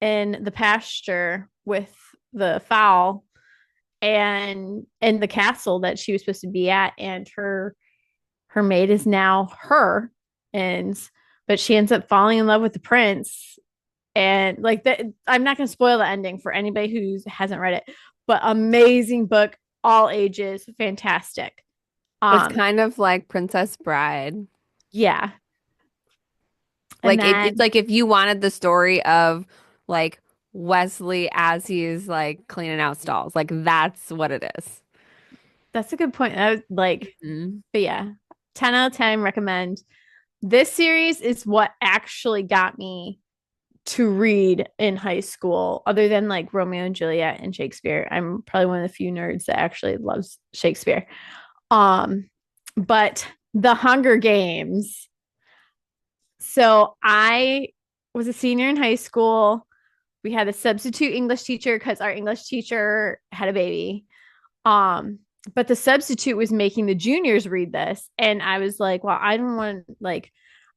in the pasture with the fowl and in the castle that she was supposed to be at. And her maid is now her, and but she ends up falling in love with the prince. And like that, I'm not going to spoil the ending for anybody who hasn't read it, but amazing book, all ages, fantastic. It's kind of like Princess Bride. Yeah. And Like then it's like if you wanted the story of like Wesley as he's like cleaning out stalls, like that's what it is. that's a good point. I was like, Mhm. but yeah, 10 out of 10 recommend. This series is what actually got me to read in high school, other than like Romeo and Juliet and Shakespeare. I'm probably one of the few nerds that actually loves Shakespeare. But The Hunger Games. So I was a senior in high school. We had a substitute English teacher because our English teacher had a baby. Um, but the substitute was making the juniors read this. And I was like, well, I don't want like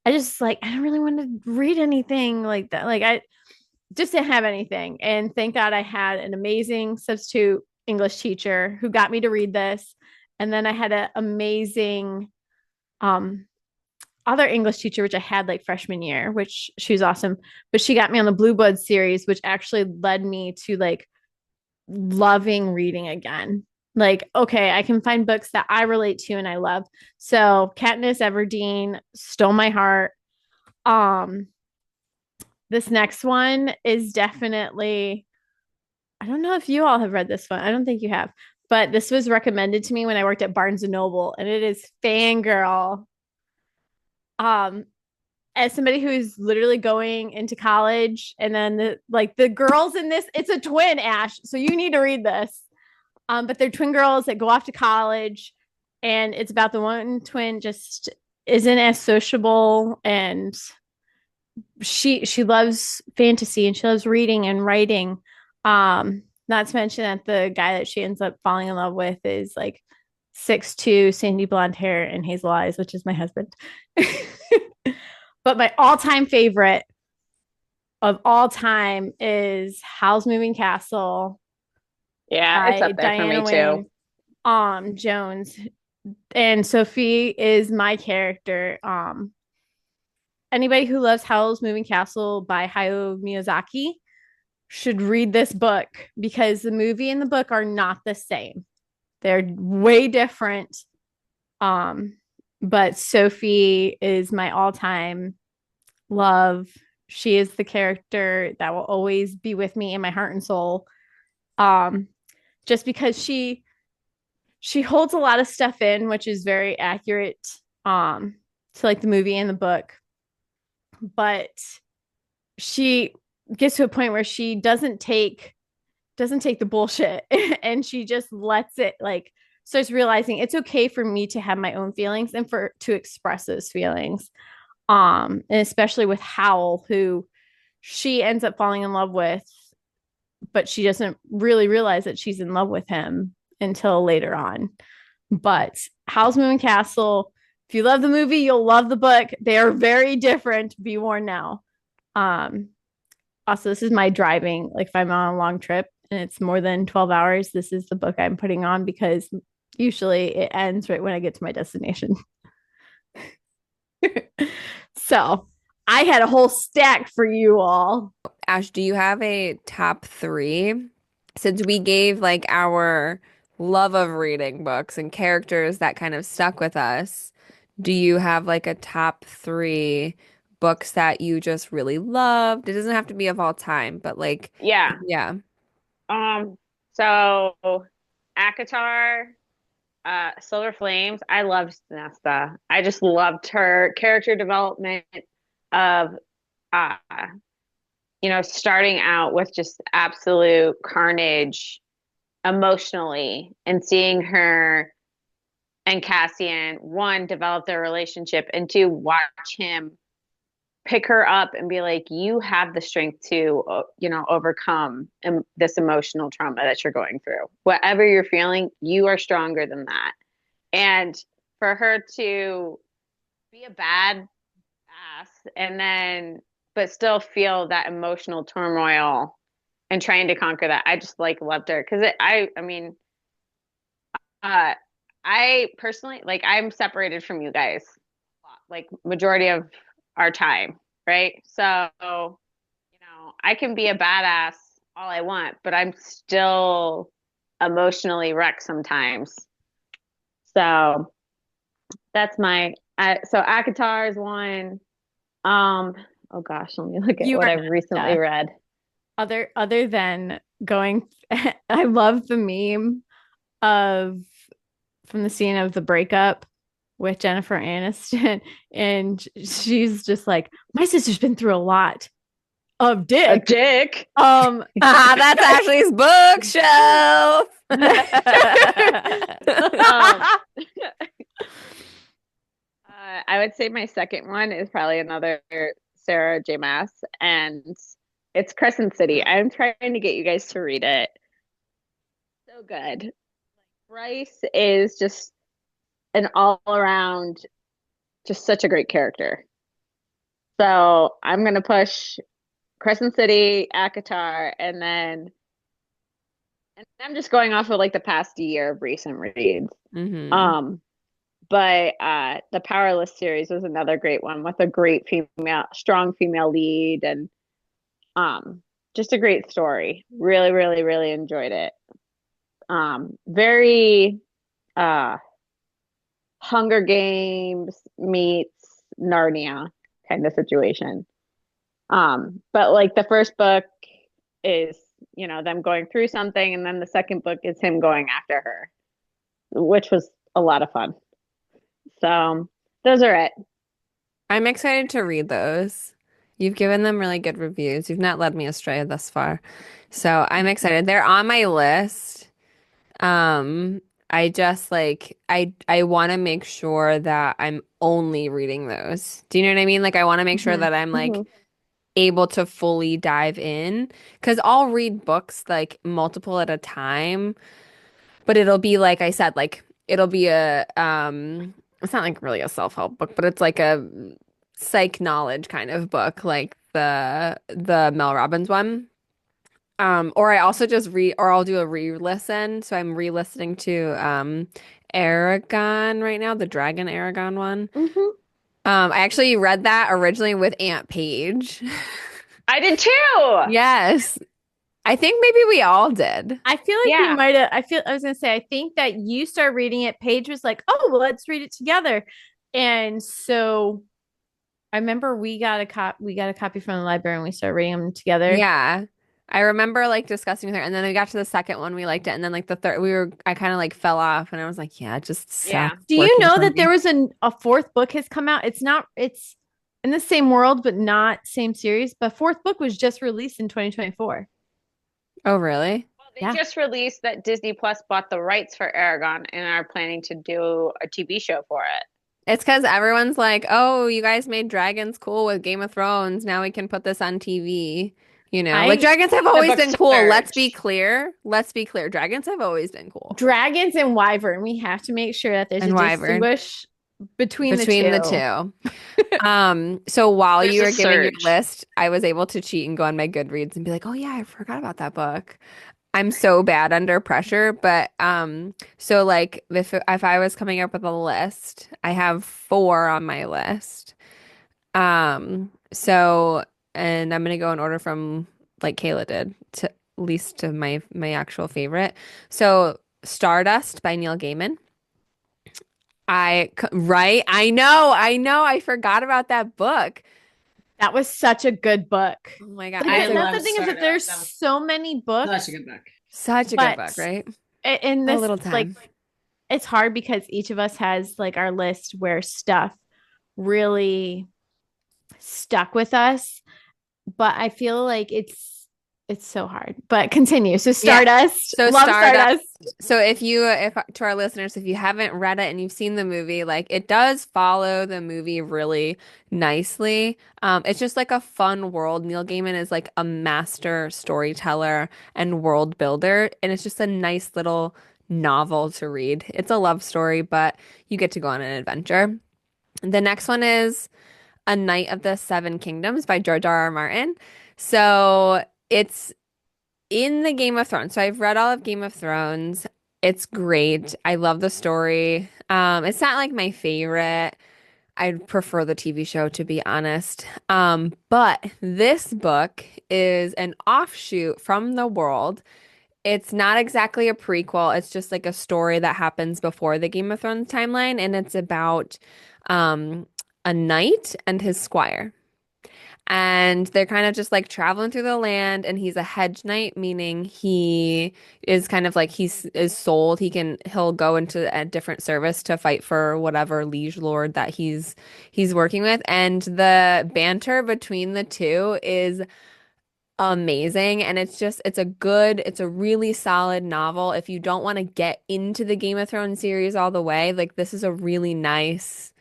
I don't really want to read anything like that. Like I just didn't have anything. And thank God I had an amazing substitute English teacher who got me to read this. And then I had an amazing other English teacher, which I had like freshman year, which she was awesome. But she got me on the Blue Blood series, which actually led me to like loving reading again. Like, okay, I can find books that I relate to and I love. So Katniss Everdeen stole my heart. Um, this next one is definitely, I don't know if you all have read this one. I don't think you have, but this was recommended to me when I worked at Barnes and Noble, and it is Fangirl. Um, as somebody who's literally going into college, and then the girls in this, it's a twin, Ash, so you need to read this. But they're twin girls that go off to college, and it's about the one twin just isn't as sociable, and she loves fantasy and she loves reading and writing. Not to mention that the guy that she ends up falling in love with is like 6'2", sandy blonde hair and hazel eyes, which is my husband. But my all-time favorite of all time is Howl's Moving Castle Yeah, it's by up there for Diana me too. Wynne Jones. And Sophie is my character. Anybody who loves Howl's Moving Castle by Hayao Miyazaki should read this book because the movie and the book are not the same. They're way different. But Sophie is my all-time love. She is the character that will always be with me in my heart and soul. Just because she holds a lot of stuff in, which is very accurate to like the movie and the book. But she gets to a point where she doesn't take the bullshit and she just lets it, like, starts realizing it's okay for me to have my own feelings and for to express those feelings. And especially with Howl, who she ends up falling in love with, but she doesn't really realize that she's in love with him until later on. But Howl's Moving Castle, if you love the movie, you'll love the book. They are very different. Be warned now. Also, this is my driving. Like, if I'm on a long trip and it's more than 12 hours, this is the book I'm putting on because usually it ends right when I get to my destination. So I had a whole stack for you all. Ash, do you have a top three? Since we gave like our love of reading books and characters that kind of stuck with us, do you have like a top three books that you just really loved? It doesn't have to be of all time, but like, Yeah. yeah. So Akatar, Silver Flames, I loved Nesta. I just loved her character development of uh starting out with just absolute carnage emotionally and seeing her and Cassian, one, develop their relationship, and two, watch him pick her up and be like, you have the strength to, overcome this emotional trauma that you're going through. Whatever you're feeling, you are stronger than that. And for her to be a bad ass and then, but still feel that emotional turmoil and trying to conquer that, I just like loved her. Cause uh, I personally, like, I'm separated from you guys, like majority of our time, right? So, I can be a badass all I want, but I'm still emotionally wrecked sometimes. So that's so Akatar is one. Oh gosh, let me look at You what are I've recently read. other than going. I love the meme of from the scene of the breakup with Jennifer Aniston, and she's just like, my sister's been through a lot of A dick. dick. That's Ashley's bookshelf. I would say my second one is probably another Sarah J. Maas, and it's Crescent City. I'm trying to get you guys to read it. So good. Bryce is just an all-around, just such a great character. So I'm gonna push Crescent City, Akatar, and then And I'm just going off of like the past year of recent reads. Hmm. Um, but the Powerless series was another great one with a great strong female lead, and um, just a great story. Really, really, really enjoyed it. Very uh Hunger Games meets Narnia kind of situation. But like the first book is, them going through something, and then the second book is him going after her, which was a lot of fun. So those are it. I'm excited to read those. You've given them really good reviews. You've not led me astray thus far. So I'm excited. They're on my list. Um, I just like I want to make sure that I'm only reading those. Do you know what I mean? Like I want to make sure Mhm. that I'm like Mhm. able to fully dive in because I'll read books like multiple at a time, but it'll be like I said, like it'll be a it's not like really a self-help book, but it's like a psych knowledge kind of book, like the Mel Robbins one. Or I also just read, or I'll do a re-listen. So I'm re-listening to Aragon right now, the Dragon Aragon one. Mhm. I actually read that originally with Aunt Paige. I did too. Yes, I think maybe we all did. I feel like we Yeah. might have. I was gonna say. I think that you started reading it. Paige was like, "Oh, well, let's read it together," and so I remember we got a copy from the library and we started reading them together. Yeah. I remember like discussing with her, and then we got to the second one, we liked it, and then like the third, I kind of like fell off, and I was like, yeah, it just Yeah. stopped Do you working know for that there me. was a fourth book has come out? It's in the same world but not same series. But fourth book was just released in 2024. Oh, really? Well, they Yeah. just released that Disney Plus bought the rights for Aragon and are planning to do a TV show for it. It's because everyone's like, oh, you guys made dragons cool with Game of Thrones. Now we can put this on TV. You know, like I dragons have The always book been cool. Let's be surged. clear. Let's be clear. Dragons have always been cool. Dragons and Wyvern. We have to make sure that there's a And Wyvern distinguish between the between the two. two. So while There's you a were giving your surge. list, I was able to cheat and go on my Goodreads and be like, oh yeah, I forgot about that book. I'm so bad under pressure, but so like if I was coming up with a list, I have four on my list. So and I'm gonna go in order from like Kayla did to least to my actual favorite. So Stardust by Neil Gaiman. Right? I know, I forgot about that book. That was such a good book. Oh my God, I That's the love thing is that there's Stardust. That was so many such books, a good book. such a good but book, right? in A this little like time. it's hard because each of us has like our list where stuff really stuck with us. But I feel like it's so hard. But continue. So Yeah. Stardust, So love Stardust. Stardust. So if to our listeners, if you haven't read it and you've seen the movie, like it does follow the movie really nicely. It's just like a fun world. Neil Gaiman is like a master storyteller and world builder, and it's just a nice little novel to read. It's a love story, but you get to go on an adventure. The next one is A Knight of the Seven Kingdoms by George R. R. Martin. So it's in the Game of Thrones. So I've read all of Game of Thrones. It's great. I love the story. It's not like my favorite. I prefer the TV show to be honest. But this book is an offshoot from the world. It's not exactly a prequel. It's just like a story that happens before the Game of Thrones timeline, and it's about um a knight and his squire. And they're kind of just like traveling through the land, and he's a hedge knight, meaning he is kind of like is sold. He'll go into a different service to fight for whatever liege lord that he's working with. And the banter between the two is amazing. And it's a really solid novel. If you don't want to get into the Game of Thrones series all the way, like this is a really nice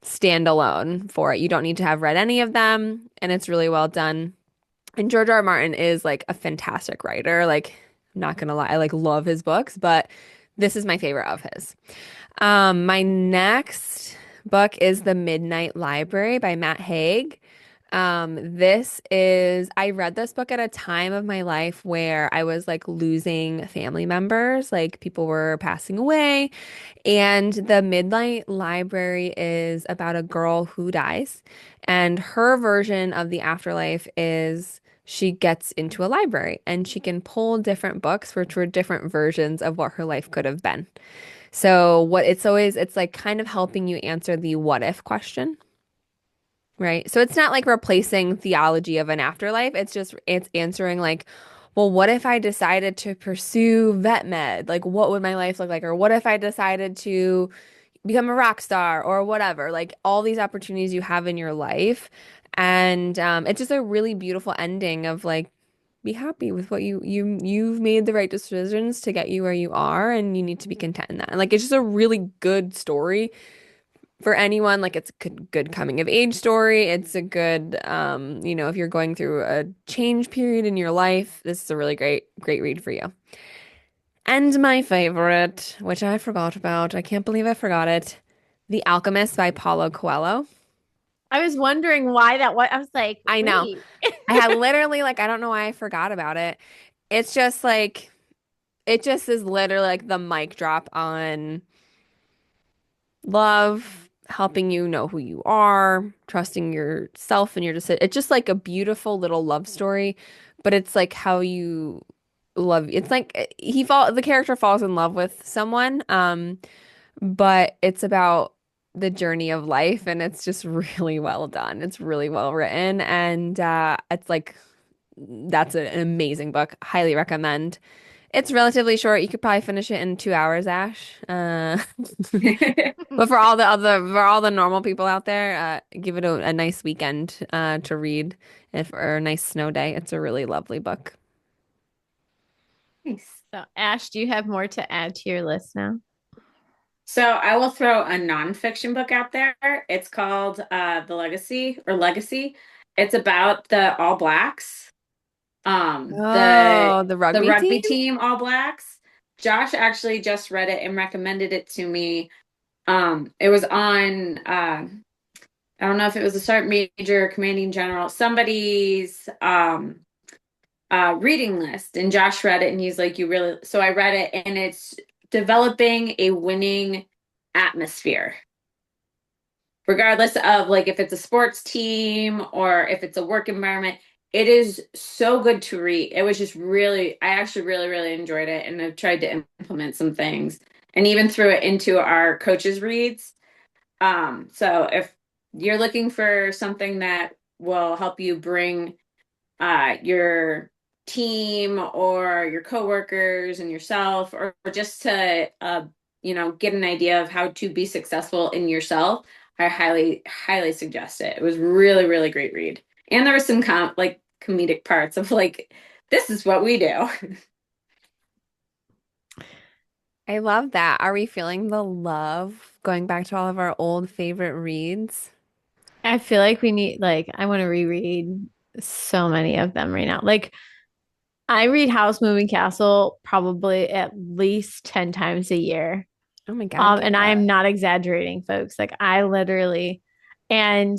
standalone for it. You don't need to have read any of them, and it's really well done. And George R. R. Martin is like a fantastic writer. Like, I'm not gonna lie, I like love his books, but this is my favorite of his. My next book is The Midnight Library by Matt Haig. I read this book at a time of my life where I was like losing family members, like people were passing away. And the Midnight Library is about a girl who dies. And her version of the afterlife is she gets into a library and she can pull different books, which were different versions of what her life could have been. So it's like kind of helping you answer the what if question. Right. So it's not like replacing theology of an afterlife. It's answering like, well, what if I decided to pursue vet med? Like, what would my life look like? Or what if I decided to become a rock star or whatever? Like all these opportunities you have in your life. And it's just a really beautiful ending of like, be happy with what you've made the right decisions to get you where you are, and you need to be content in that. And like it's just a really good story for anyone. Like it's a good coming of age story. It's a good, if you're going through a change period in your life, this is a really great read for you. And my favorite, which I forgot about, I can't believe I forgot it, The Alchemist by Paulo Coelho. I was wondering why that was. I was like, I know. wait. I had literally like I don't know why I forgot about it. It's just like it just is literally like the mic drop on love, helping you know who you are, trusting yourself and your decision. It's just like a beautiful little love story, but it's like how you love. It's like the character falls in love with someone, but it's about the journey of life, and it's just really well done. It's really well written, and it's like that's an amazing book. Highly recommend. It's relatively short. You could probably finish it in 2 hours, Ash. But for all the normal people out there, give it a nice weekend to read if or a nice snow day. It's a really lovely book. Nice. So, Ash, do you have more to add to your list now? So I will throw a nonfiction book out there. It's called The Legacy or Legacy. It's about the All Blacks. Oh, the The rugby team? rugby team All Blacks. Josh actually just read it and recommended it to me. It was on I don't know if it was a sergeant major, commanding general, somebody's reading list, and Josh read it and he's like, you really, so I read it, and it's developing a winning atmosphere regardless of like if it's a sports team or if it's a work environment. It is so good to read. It was just really, I actually really enjoyed it, and I've tried to implement some things and even threw it into our coaches reads. So if you're looking for something that will help you bring your team or your coworkers and yourself, or just to get an idea of how to be successful in yourself, I highly suggest it. It was really great read, and there was some comedic parts of like, this is what we do. I love that. Are we feeling the love going back to all of our old favorite reads? I feel like we need, like, I want to reread so many of them right now. Like, I read House Moving Castle probably at least 10 times a year. Oh my God, give And it I up. am not exaggerating, folks. Like, I literally, and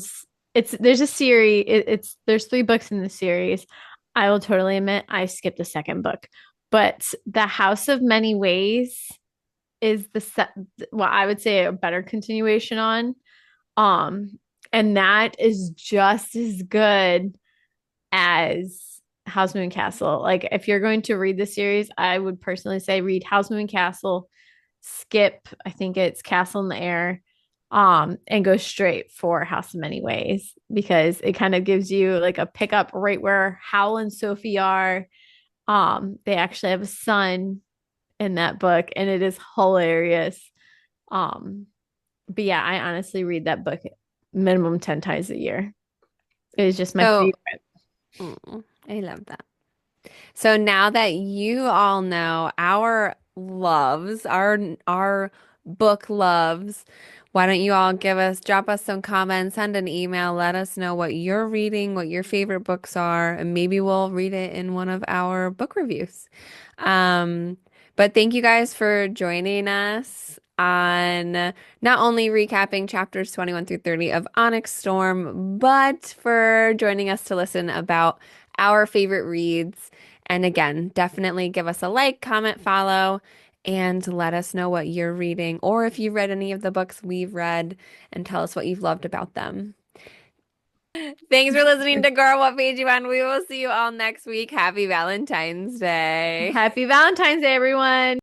there's a series, there's 3 books in the series. I will totally admit I skipped the second book, but The House of Many Ways is what I would say a better continuation on. Um, and that is just as good as House Moon Castle. Like if you're going to read the series, I would personally say read House Moon Castle, skip, I think it's Castle in the Air, and go straight for House of Many Ways because it kind of gives you like a pickup right where Howl and Sophie are. They actually have a son in that book, and it is hilarious. Um, but yeah, I honestly read that book minimum 10 times a year. It is just my So, favorite. I love that. So now that you all know our loves, our book loves, why don't you all drop us some comments, send an email, let us know what you're reading, what your favorite books are, and maybe we'll read it in one of our book reviews. Um, but thank you guys for joining us. on not only recapping chapters 21 through 30 of Onyx Storm, but for joining us to listen about our favorite reads. And again, definitely give us a like, comment, follow, and let us know what you're reading or if you've read any of the books we've read and tell us what you've loved about them. Thanks for listening to Girl, What Page You On? We will see you all next week. Happy Valentine's Day. Happy Valentine's Day, everyone.